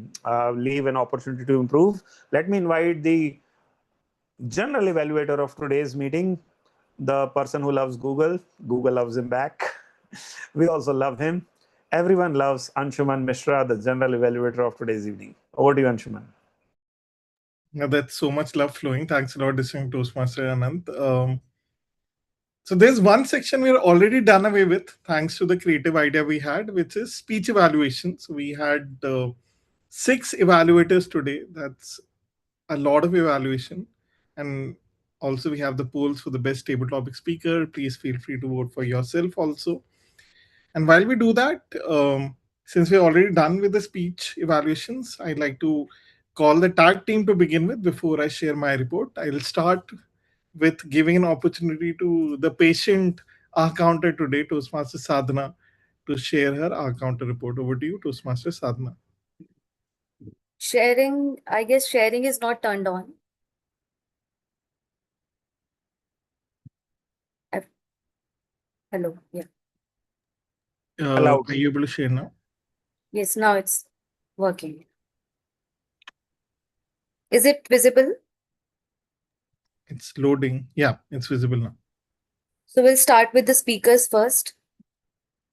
leave an opportunity to improve? Let me invite the general evaluator of today's meeting, the person who loves Google. Google loves him back. We also love him. Everyone loves Anshuman Mishra, the general evaluator of today's evening. Over to you, Anshuman. Now that's so much love flowing. Thanks a lot, distinct Toastmaster Anand. So there's one section we're already done away with, thanks to the creative idea we had, which is speech evaluations. We had 6 evaluators today. That's a lot of evaluation. And also we have the polls for the best table topic speaker. Please feel free to vote for yourself also. And while we do that, since we're already done with the speech evaluations, I'd like to call the tag team to begin with before I share my report. I'll start with giving an opportunity to the patient R counter today, Toastmaster Sadhana, to share her R counter report. Over to you, Toastmaster Sadhana. Sharing, I guess sharing is not turned on. Hello, yeah. Are you able to share now? Yes, now it's working. Is it visible? It's loading. Yeah, it's visible now. So we'll start with the speakers first.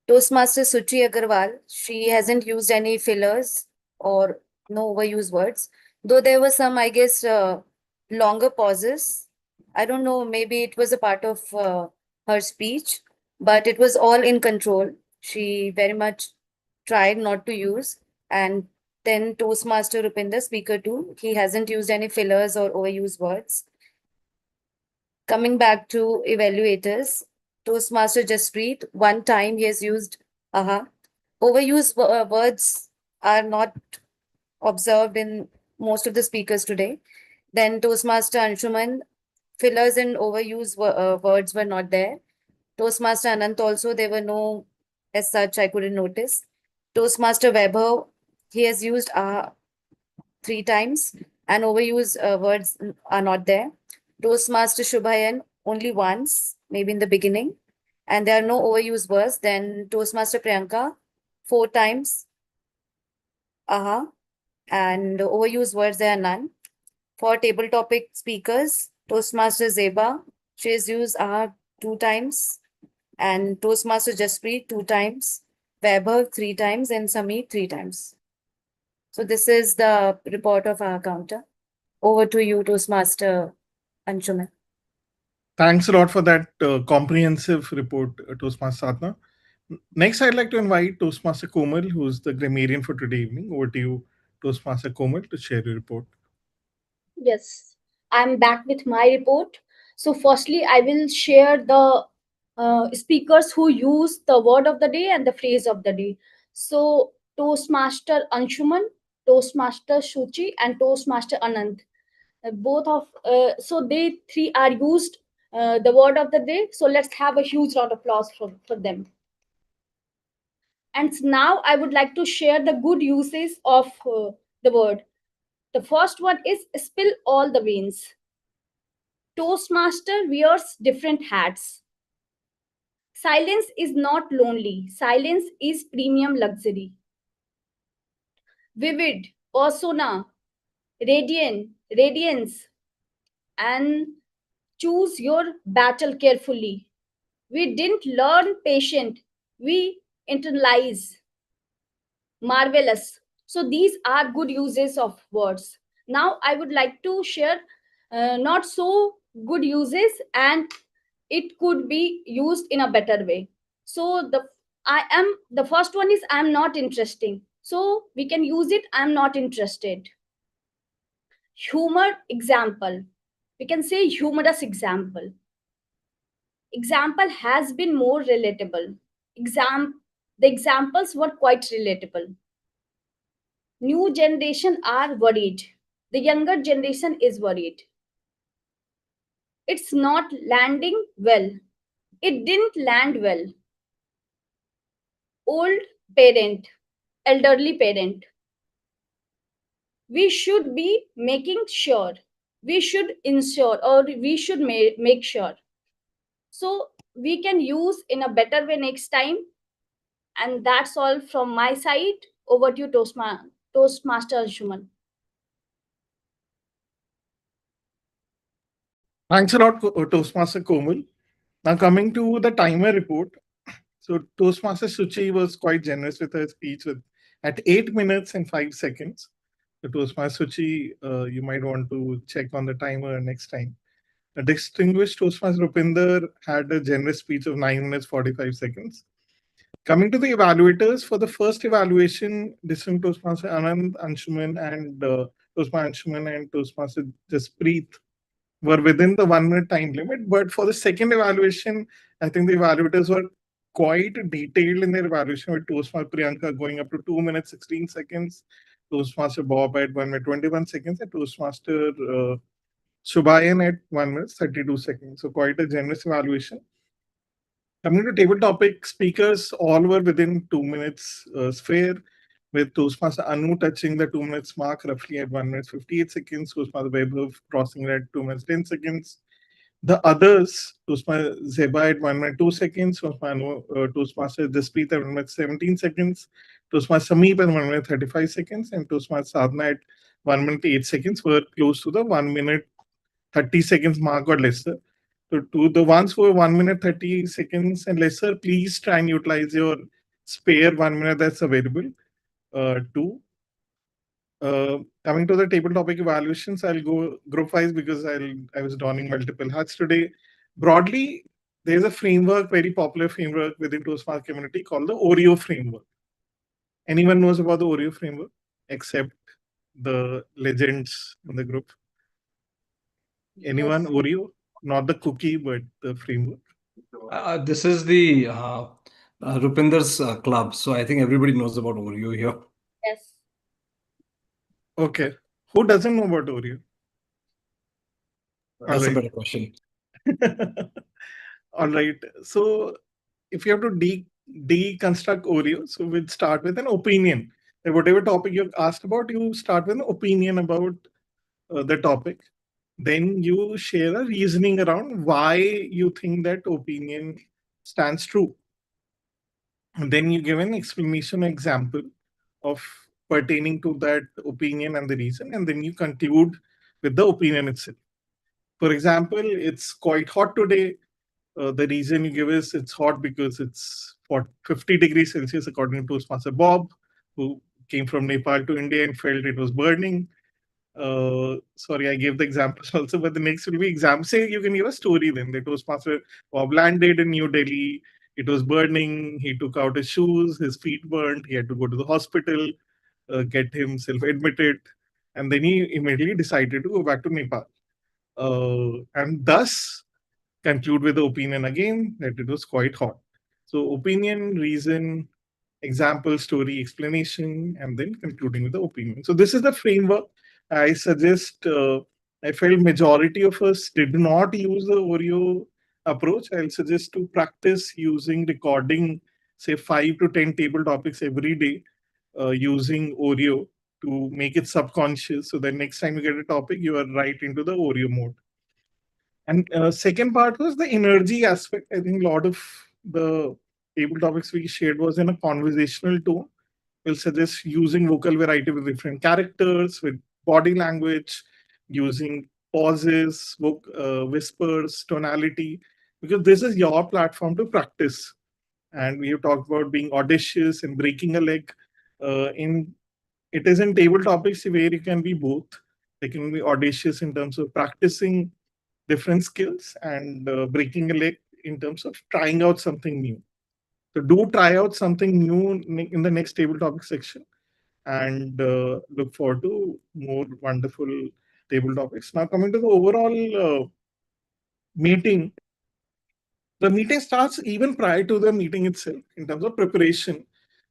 Toastmaster Suchi Agarwal, she hasn't used any fillers or no overused words, though there were some, I guess, longer pauses I don't know, maybe it was a part of her speech, but it was all in control. She very much tried not to use. And then Toastmaster Rupinder, speaker two, he hasn't used any fillers or overused words. Coming back to evaluators, Toastmaster Jasprit, one time he has used aha. Overused words are not observed in most of the speakers today. Then Toastmaster Anshuman, fillers and overused words were not there. Toastmaster Anant also, there were no, as such, I couldn't notice. Toastmaster Vaibhav, he has used 3 times and overused words are not there. Toastmaster Shubhayan, only once, maybe in the beginning. And there are no overused words. Then Toastmaster Priyanka, 4 times. And overused words, there are none. For table topic speakers, Toastmaster Zeba, she has used 2 times. And Toastmaster Jasprit 2 times. Vaibhav 3 times and Sameer 3 times. So this is the report of our counter. Over to you, Toastmaster Anshuman. Thanks a lot for that comprehensive report, Toastmaster Sadhna. Next, I'd like to invite Toastmaster Komal, who's the grammarian for today evening. Over to you, Toastmaster Komal, to share your report. Yes, I'm back with my report. So, firstly, I will share the speakers who use the word of the day and the phrase of the day. So, Toastmaster Anshuman, Toastmaster Shuchi, and Toastmaster Anand. Both of so they three are used the word of the day. So let's have a huge round of applause for them. And now I would like to share the good uses of the word. The first one is spill all the beans. Toastmaster wears different hats. Silence is not lonely. Silence is premium luxury. Vivid, persona, radiant, radiance, and choose your battle carefully. We didn't learn patient, we internalize. Marvelous. So these are good uses of words. Now I would like to share not so good uses, and it could be used in a better way. So the first one is I'm not interesting. So we can use it I'm not interested. Humor example. We can say humorous example. Example has been more relatable. The examples were quite relatable. New generation are worried. The younger generation is worried. It's not landing well. It didn't land well. Old parent, elderly parent. We should be making sure. We should ensure or we should make sure. So we can use in a better way next time. And that's all from my side. Over to you, Toastmaster Anshuman. Thanks a lot, Toastmaster Komal. Now, coming to the timer report. So, Toastmaster Suchi was quite generous with her speech at 8 minutes and 5 seconds. So, Toastmaster Suchi, you might want to check on the timer next time. A distinguished Toastmaster Rupinder had a generous speech of 9 minutes 45 seconds. Coming to the evaluators, for the first evaluation, distinguished Toastmaster Anand Anshuman and Toastmaster Anshuman and Toastmaster Jasprit were within the 1 minute time limit. But for the second evaluation, I think the evaluators were quite detailed in their evaluation, with Toastmaster Priyanka going up to 2 minutes 16 seconds, Toastmaster Bob at 1 minute 21 seconds, and Toastmaster Shubhayan at 1 minute 32 seconds. So quite a generous evaluation. Coming to table topic speakers, all were within 2 minutes sphere, with Toastmaster Anu touching the 2 minutes mark roughly at 1 minute 58 seconds, Toastmaster Vaibhav crossing it at 2 minutes 10 seconds. The others, Toastmaster Zeba at 1 minute 2 seconds, Toastmaster Jasprit at 1 minute 17 seconds, Toastmaster Sameep at 1 minute 35 seconds, and Toastmaster Sadhna at 1 minute 8 seconds were close to the 1 minute 30 seconds mark or lesser. So to the ones who are 1 minute 30 seconds and lesser, please try and utilize your spare 1 minute that's available. Coming to the table topic evaluations, I'll go group wise because I was donning multiple hats today. Broadly, there's a framework, very popular framework within Toastmaster community called the Oreo framework. Anyone knows about the Oreo framework except the legends in the group? Anyone? Yes. Oreo, not the cookie, but the framework. This is the Rupinder's club, so I think everybody knows about Oreo here. Yes. Okay. Who doesn't know about Oreo? That's a Alright. better question. All right. So if you have to deconstruct Oreo, so we'll start with an opinion. Whatever topic you've asked about, you start with an opinion about the topic. Then you share a reasoning around why you think that opinion stands true. And then you give an explanation example of pertaining to that opinion and the reason, and then you conclude with the opinion itself. For example, it's quite hot today. The reason you give is it's hot because it's 50 degrees Celsius, according to Toastmaster Bob, who came from Nepal to India and felt it was burning. Sorry, I gave the examples also, but the next will be example. Say you can give a story then. The Toastmaster Bob landed in New Delhi. It was burning. He took out his shoes. His feet burned. He had to go to the hospital, get himself admitted, and then he immediately decided to go back to Nepal. And thus conclude with the opinion again that it was quite hot. So opinion, reason, example, story, explanation, and then concluding with the opinion. So this is the framework. I suggest. I felt majority of us did not use the Oreo approach. I'll suggest to practice using recording, say 5 to 10 table topics every day, using Oreo to make it subconscious. So that next time you get a topic, you are right into the Oreo mode. And second part was the energy aspect. I think a lot of the table topics we shared was in a conversational tone. We'll suggest using vocal variety with different characters, with body language, using pauses, whispers, tonality, because this is your platform to practice. And we have talked about being audacious and breaking a leg. In it is in table topics where you can be both. They can be audacious in terms of practicing different skills and breaking a leg in terms of trying out something new. So do try out something new in the next table topic section, and look forward to more wonderful table topics. Now coming to the overall meeting, the meeting starts even prior to the meeting itself in terms of preparation.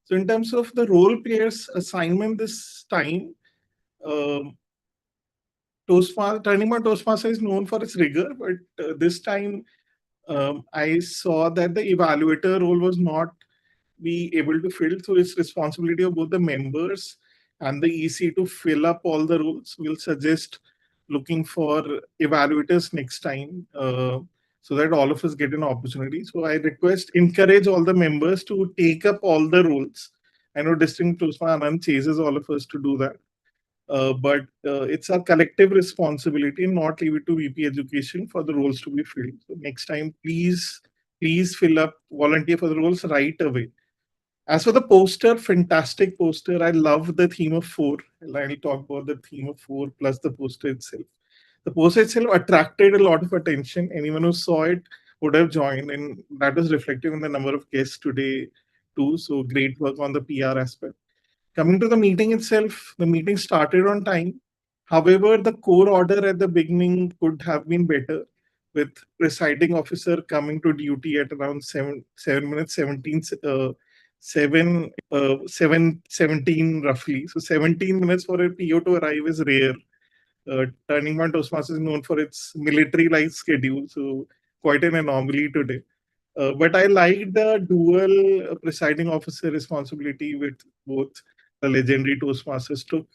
So in terms of the role players assignment this time, um, Turning Point Toastmaster is known for its rigor, but this time I saw that the evaluator role was not be able to fill. So it's responsibility of both the members and the EC to fill up all the roles. We'll suggest looking for evaluators next time, so that all of us get an opportunity. So I encourage all the members to take up all the roles. I know Distinct Toastmaster Anand chases all of us to do that. But it's a collective responsibility, not leave it to VP Education for the roles to be filled. So next time, please fill up, volunteer for the roles right away. As for the poster, fantastic poster. I love the theme of 4. I'll talk about the theme of 4 plus the poster itself. The poster itself attracted a lot of attention. Anyone who saw it would have joined, and that was reflective in the number of guests today too. So great work on the PR aspect. Coming to the meeting itself, the meeting started on time. However, the core order at the beginning could have been better, with presiding officer coming to duty at around 7 minutes 17 7:17 roughly. So 17 minutes for a PO to arrive is rare. Turning Point Toastmasters is known for its military-like schedule, so quite an anomaly today. But I like the dual presiding officer responsibility with both the legendary Toastmasters took,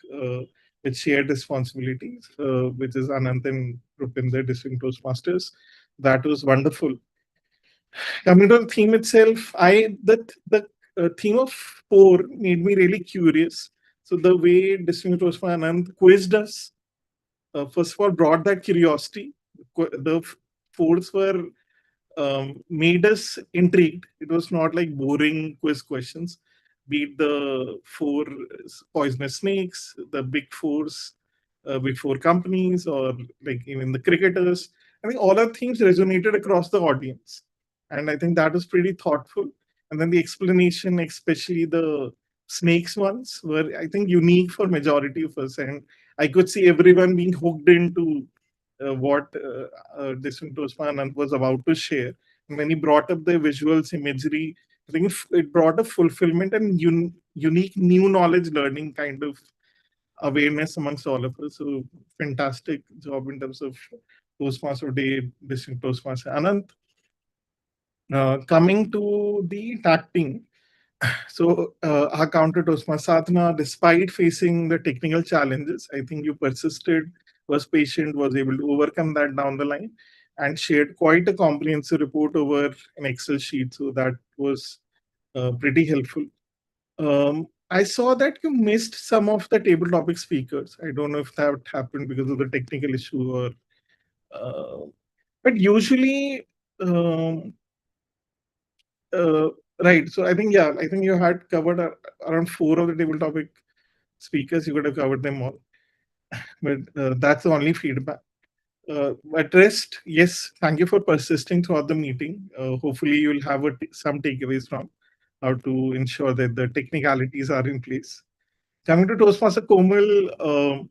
with shared responsibilities, which is Anant and Rupinder, distinct Toastmasters. That was wonderful. Coming to the theme itself, the theme of 4 made me really curious. So the way distinct Toastmaster Anant quizzed us, first of all, brought that curiosity. The 4s were made us intrigued. It was not like boring quiz questions. beat the four poisonous snakes, the big four companies, or like even the cricketers. I think all of things resonated across the audience, and I think that was pretty thoughtful. And then the explanation, especially the snakes ones, were I think unique for majority of us, and I could see everyone being hooked into what Disintosman was about to share. And when he brought up the visuals, imagery, I think it brought a fulfillment and unique new knowledge learning kind of awareness amongst all of us. So fantastic job in terms of Toastmaster Day, District Toastmaster Anant. Coming to the tacting, so our counter Toastmaster Sadhana, despite facing the technical challenges, I think you persisted, was patient, was able to overcome that down the line, and shared quite a comprehensive report over an Excel sheet. So that was pretty helpful. I saw that you missed some of the table topic speakers. I don't know if that happened because of the technical issue or, but usually, um, uh, right. So I think, yeah, I think you had covered around four of the table topic speakers. You could have covered them all, but that's the only feedback. But rest, yes, thank you for persisting throughout the meeting. Hopefully, you'll have some takeaways from how to ensure that the technicalities are in place. Coming to Toastmaster Komal,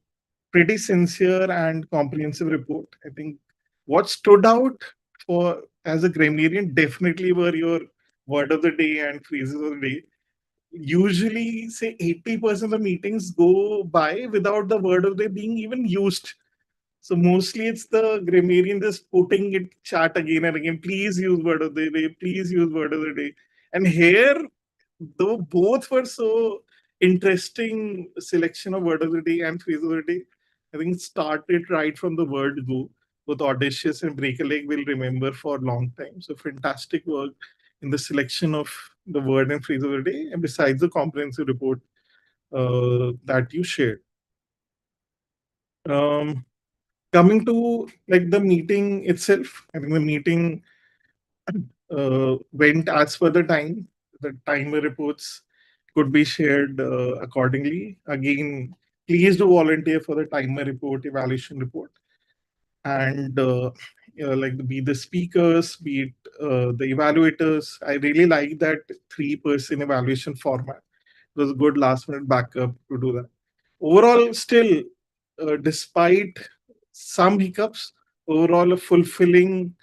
pretty sincere and comprehensive report. I think what stood out for as a grammarian definitely were your word of the day and phrases of the day. Usually, say 80% of the meetings go by without the word of the day being even used. So mostly it's the grammarian just putting it chat again and again. Please use word of the day. Please use word of the day. And here, though both were so interesting selection of word of the day and phrase of the day, I think it started right from the word go. Both audacious and break a leg will remember for a long time. So fantastic work in the selection of the word and phrase of the day, and besides the comprehensive report that you shared. Coming to like the meeting itself, I think the meeting went as per the time. The timer reports could be shared accordingly. Again, please do volunteer for the timer report, evaluation report, and be the speakers, be it the evaluators. I really like that 3-person evaluation format. It was a good last minute backup to do that. Overall, still, despite some hiccups, overall a fulfilling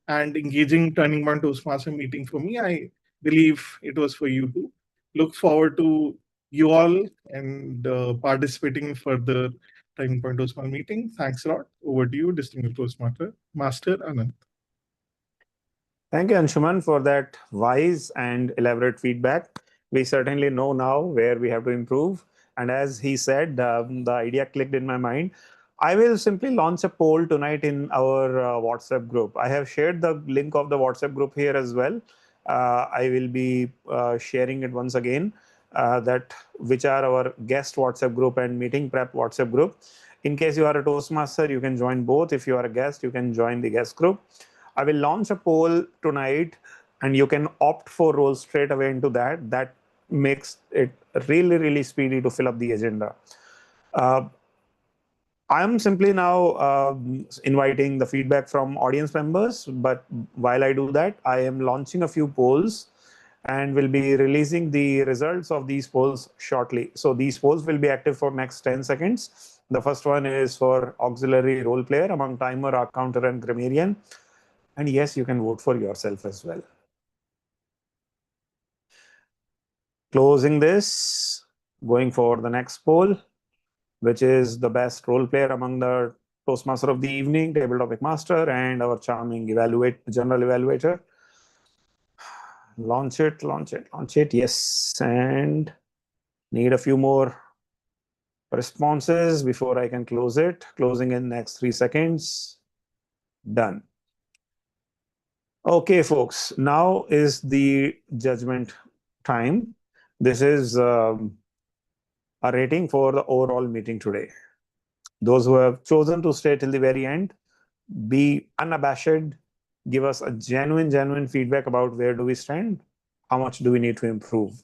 and engaging Turning Point Toastmaster meeting for me. I believe it was for you too. Look forward to you all and participating in further Turning Point Toastmaster meeting. Thanks a lot. Over to you, distinguished Toastmaster, Master Anand. Thank you, Anshuman, for that wise and elaborate feedback. We certainly know now where we have to improve. And as he said, the idea clicked in my mind. I will simply launch a poll tonight in our WhatsApp group. I have shared the link of the WhatsApp group here as well. I will be sharing it once again, that which are our guest WhatsApp group and meeting prep WhatsApp group. In case you are a Toastmaster, you can join both. If you are a guest, you can join the guest group. I will launch a poll tonight, and you can opt for roll straight away into that. That makes it really, really speedy to fill up the agenda. I'm simply now inviting the feedback from audience members. But while I do that, I am launching a few polls and will be releasing the results of these polls shortly. So these polls will be active for next 10 seconds. The first one is for auxiliary role player among timer, arc counter, and grammarian. And yes, you can vote for yourself as well. Closing this, going for the next poll, which is the best role player among the Toastmaster of the evening, table topic master, and our charming general evaluator. Launch it, launch it, launch it. Yes, and need a few more responses before I can close it. Closing in next 3 seconds. Done. Okay, folks, now is the judgment time. This is a rating for the overall meeting today. Those who have chosen to stay till the very end, be unabashed, give us a genuine feedback about where do we stand, how much do we need to improve.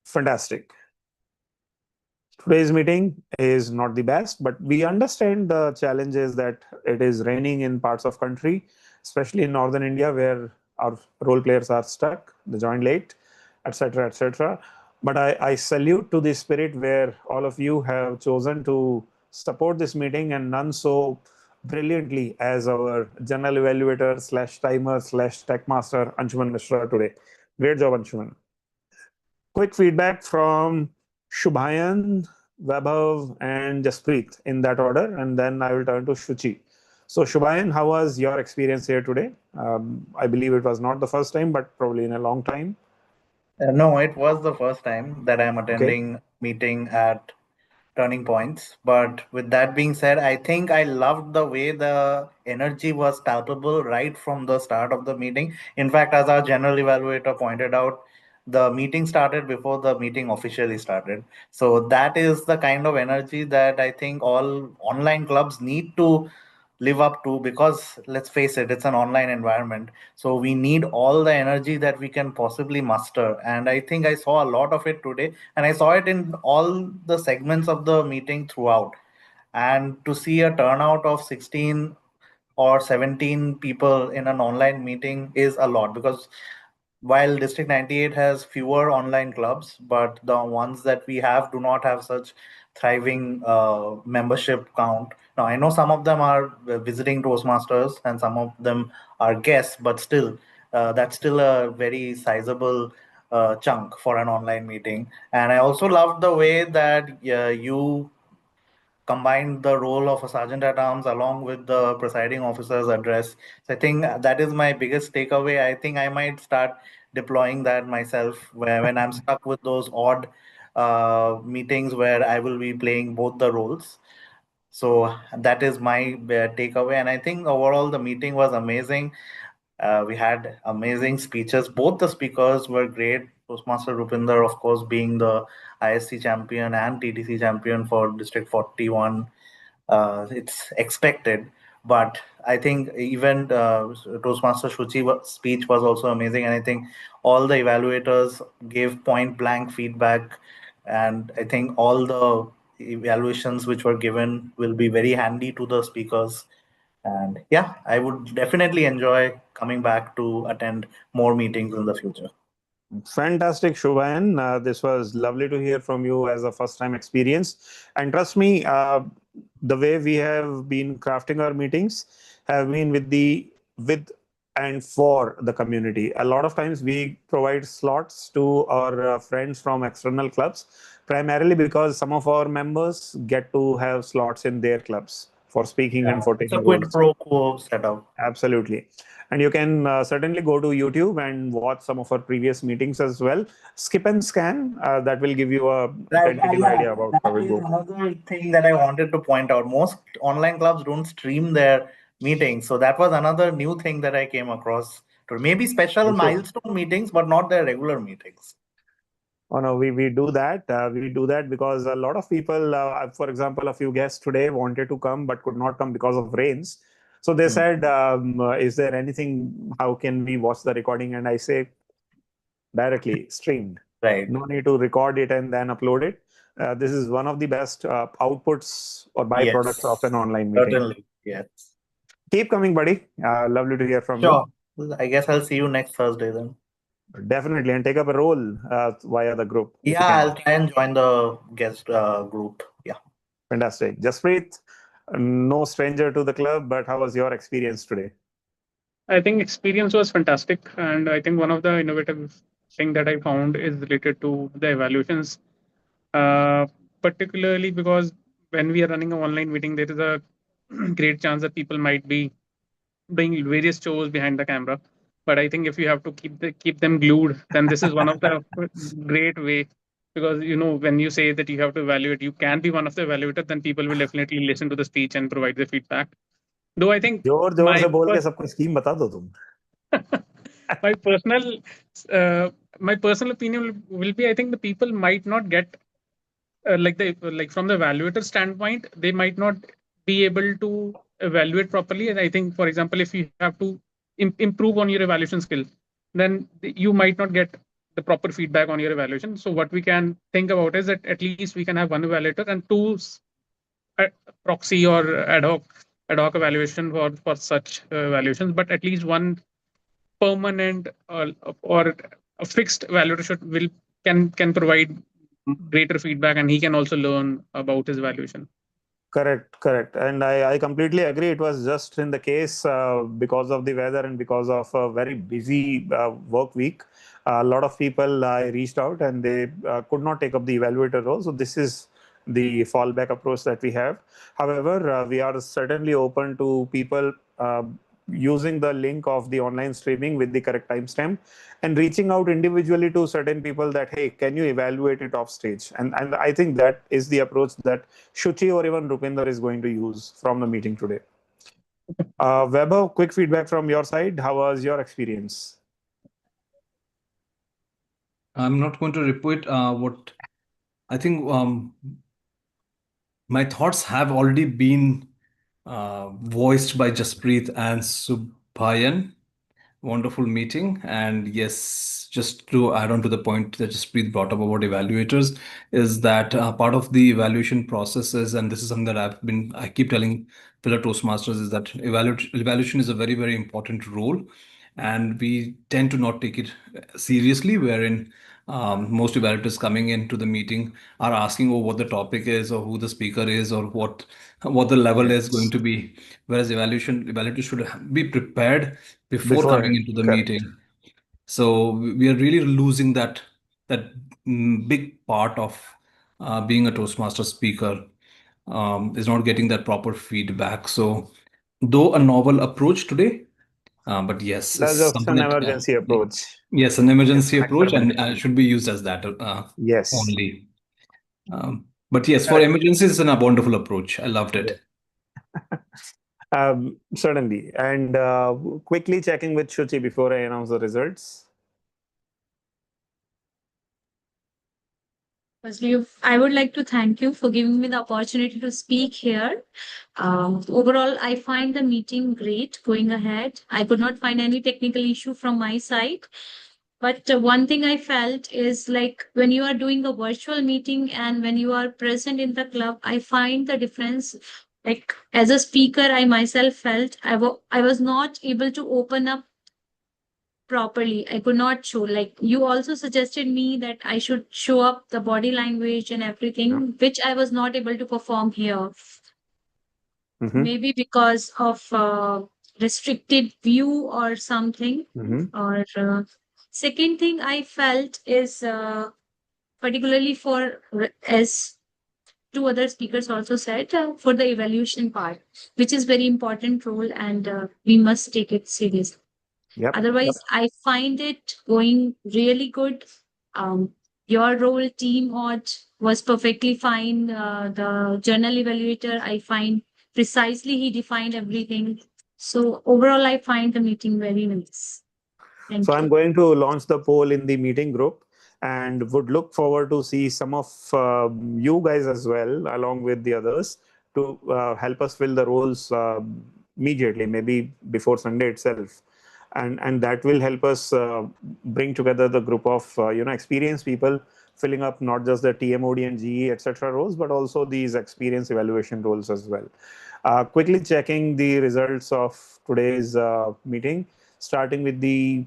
Fantastic. Today's meeting is not the best, but we understand the challenges that it is raining in parts of country, especially in northern India, where our role players are stuck, they joined late, etc., etc. But I salute to the spirit where all of you have chosen to support this meeting and none so brilliantly as our general evaluator slash timer slash tech master Anshuman Mishra today. Great job, Anshuman. Quick feedback from Shubhayan, Vaibhav, and Jaspreet in that order, and then I will turn to Shuchi. So, Shubhayan, how was your experience here today? I believe it was not the first time, but probably in a long time. No, it was the first time that I'm Okay. attending meeting at Turning Points. But with that being said, I think I loved the way the energy was palpable right from the start of the meeting. In fact, as our general evaluator pointed out, the meeting started before the meeting officially started. So that is the kind of energy that I think all online clubs need to live up to, because let's face it, it's an online environment, so we need all the energy that we can possibly muster, and I think I saw a lot of it today, and I saw it in all the segments of the meeting throughout. And to see a turnout of 16 or 17 people in an online meeting is a lot, because while District 98 has fewer online clubs, but the ones that we have do not have such thriving membership count. Now, I know some of them are visiting Toastmasters and some of them are guests, but still, that's still a very sizable chunk for an online meeting. And I also loved the way that you combined the role of a sergeant at arms along with the presiding officer's address. So I think that is my biggest takeaway. I think I might start deploying that myself where when I'm stuck with those odd meetings where I will be playing both the roles. So that is my takeaway. And I think overall the meeting was amazing. We had amazing speeches. Both the speakers were great. Toastmaster Rupinder, of course, being the ISC champion and TTC champion for District 41. It's expected. But I think even Toastmaster Shuchi's speech was also amazing. And I think all the evaluators gave point blank feedback. And I think all the evaluations which were given will be very handy to the speakers. And yeah, I would definitely enjoy coming back to attend more meetings in the future. Fantastic, Shubhayan. This was lovely to hear from you as a first time experience. And trust me, the way we have been crafting our meetings have been with and for the community. A lot of times we provide slots to our friends from external clubs, primarily because some of our members get to have slots in their clubs for speaking and for It's a taking quid roles. pro quo setup. Absolutely. And you can certainly go to YouTube and watch some of our previous meetings as well. Skip and scan, that will give you a Right. tentative Yeah, idea about how that it is goes. another thing that I wanted to point out. Most online clubs don't stream their meetings. So that was another new thing that I came across. Maybe special You should. milestone meetings, but not their regular meetings. Oh no, we do that. We do that because a lot of people, for example, a few guests today wanted to come but could not come because of rains. So they said, is there anything, how can we watch the recording? And I say, directly streamed. Right. No need to record it and then upload it. This is one of the best outputs or byproducts Yes, of an online meeting. certainly. Yes. Keep coming, buddy. Lovely to hear from Sure. I guess I'll see you next Thursday then. you. Definitely. And take up a role via the group if you Yeah, can. I'll try and join the guest group. Yeah. Fantastic. Jaspreet, no stranger to the club, but how was your experience today? I think experience was fantastic, and I think one of the innovative thing that I found is related to the evaluations, uh, particularly because when we are running an online meeting, there is a great chance that people might be doing various shows behind the camera. But I think if you have to keep them glued, then this is one of the great way, because when you say that you have to evaluate, you can be one of the evaluators, then people will definitely listen to the speech and provide their feedback. Though I think जोर जोर my से बोल के सबको scheme बता दो तुम. my personal uh, my personal opinion will be, I think the people might not get like from the evaluator standpoint, they might not be able to evaluate properly. And I think, for example, if you have to improve on your evaluation skill, then you might not get the proper feedback on your evaluation. So what we can think about is that at least we can have one evaluator and two proxy or ad hoc evaluation for such evaluations, but at least one permanent or a fixed evaluator can provide greater feedback, and he can also learn about his evaluation. Correct. And I completely agree. It was just in the case because of the weather and because of a very busy work week. A lot of people I reached out and they could not take up the evaluator role. So this is the fallback approach that we have. However, we are certainly open to people using the link of the online streaming with the correct timestamp and reaching out individually to certain people that, hey, can you evaluate it off stage? And I think that is the approach that Shuchi or even Rupinder is going to use from the meeting today. Weber, quick feedback from your side. How was your experience? I'm not going to repeat what I think. My thoughts have already been voiced by Jaspreet and Subhayan. Wonderful meeting. And yes, just to add on to the point that Jaspreet brought up about evaluators, is that part of the evaluation processes, and this is something that I keep telling fellow Toastmasters, is that evaluation is a very, very important role. And we tend to not take it seriously, wherein most evaluators coming into the meeting are asking, oh, what the topic is, or who the speaker is, or what the level is going to be. Whereas evaluators should be prepared before coming into the meeting. So we are really losing that big part of being a Toastmaster speaker, is not getting that proper feedback. So though a novel approach today, but yes, That's it's just something an that emergency approach. yes, an emergency Yes, approach, and academic. should be used as that Yes. only. But yes, for emergencies, it's a wonderful approach. I loved it. Certainly. And quickly checking with Shuchi before I announce the results. Firstly, I would like to thank you for giving me the opportunity to speak here. Overall, I find the meeting great going ahead. I could not find any technical issue from my side. But one thing I felt is like when you are doing a virtual meeting and when you are present in the club, I find the difference. Like as a speaker, I myself felt I was not able to open up properly. I could not show. Like you also suggested me that I should show up the body language and everything, which I was not able to perform here. Maybe because of restricted view or something. Or second thing I felt is particularly for as two other speakers also said for the evaluation part, which is very important role and we must take it seriously. Otherwise, I find it going really good. Your role, team audit, was perfectly fine. The journal evaluator, I find precisely he defined everything. So overall, I find the meeting very nice. So I'm going to launch the poll in the meeting group and would look forward to see some of you guys as well, along with the others, to help us fill the roles immediately, maybe before Sunday itself. And that will help us bring together the group of experienced people filling up not just the TMOD and GE etc. roles, but also these experience evaluation roles as well. Quickly checking the results of today's meeting, starting with the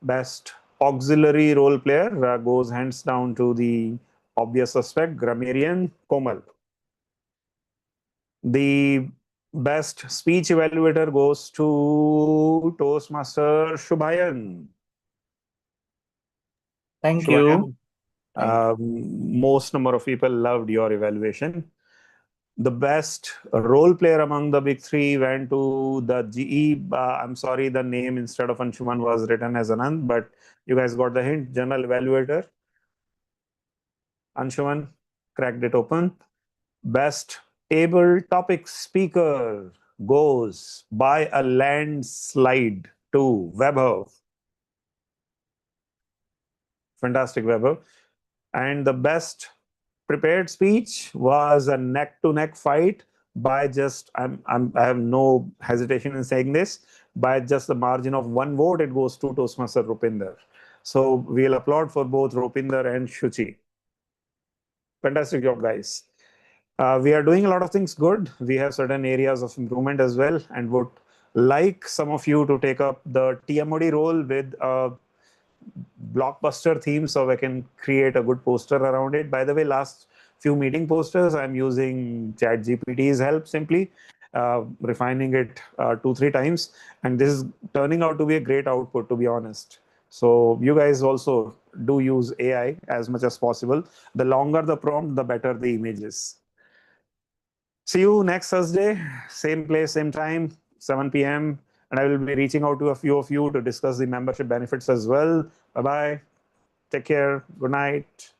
best auxiliary role player, goes hands down to the obvious suspect, grammarian Komal. The best speech evaluator goes to Toastmaster Shubhayan. Thank you. Most number of people loved your evaluation. The best role player among the big three went to the GE. I'm sorry, the name instead of Anshuman was written as Anand, but you guys got the hint. General evaluator. Anshuman cracked it open. Best table topic speaker goes by a landslide to Weber. Fantastic, Weber. And the best prepared speech was a neck-to-neck fight by just I have no hesitation in saying this, by just the margin of one vote. It goes to Toastmaster Rupinder. So we'll applaud for both Ropinder and Shuchi. Fantastic job, guys. We are doing a lot of things good. We have certain areas of improvement as well, and would like some of you to take up the TMOD role with a blockbuster theme so I can create a good poster around it. By the way, last few meeting posters, I'm using ChatGPT's help simply, refining it 2-3 times. And this is turning out to be a great output, to be honest. So you guys also do use AI as much as possible. The longer the prompt, the better the images. See you next Thursday, same place, same time, 7 p.m. And I will be reaching out to a few of you to discuss the membership benefits as well. Bye-bye. Take care. Good night.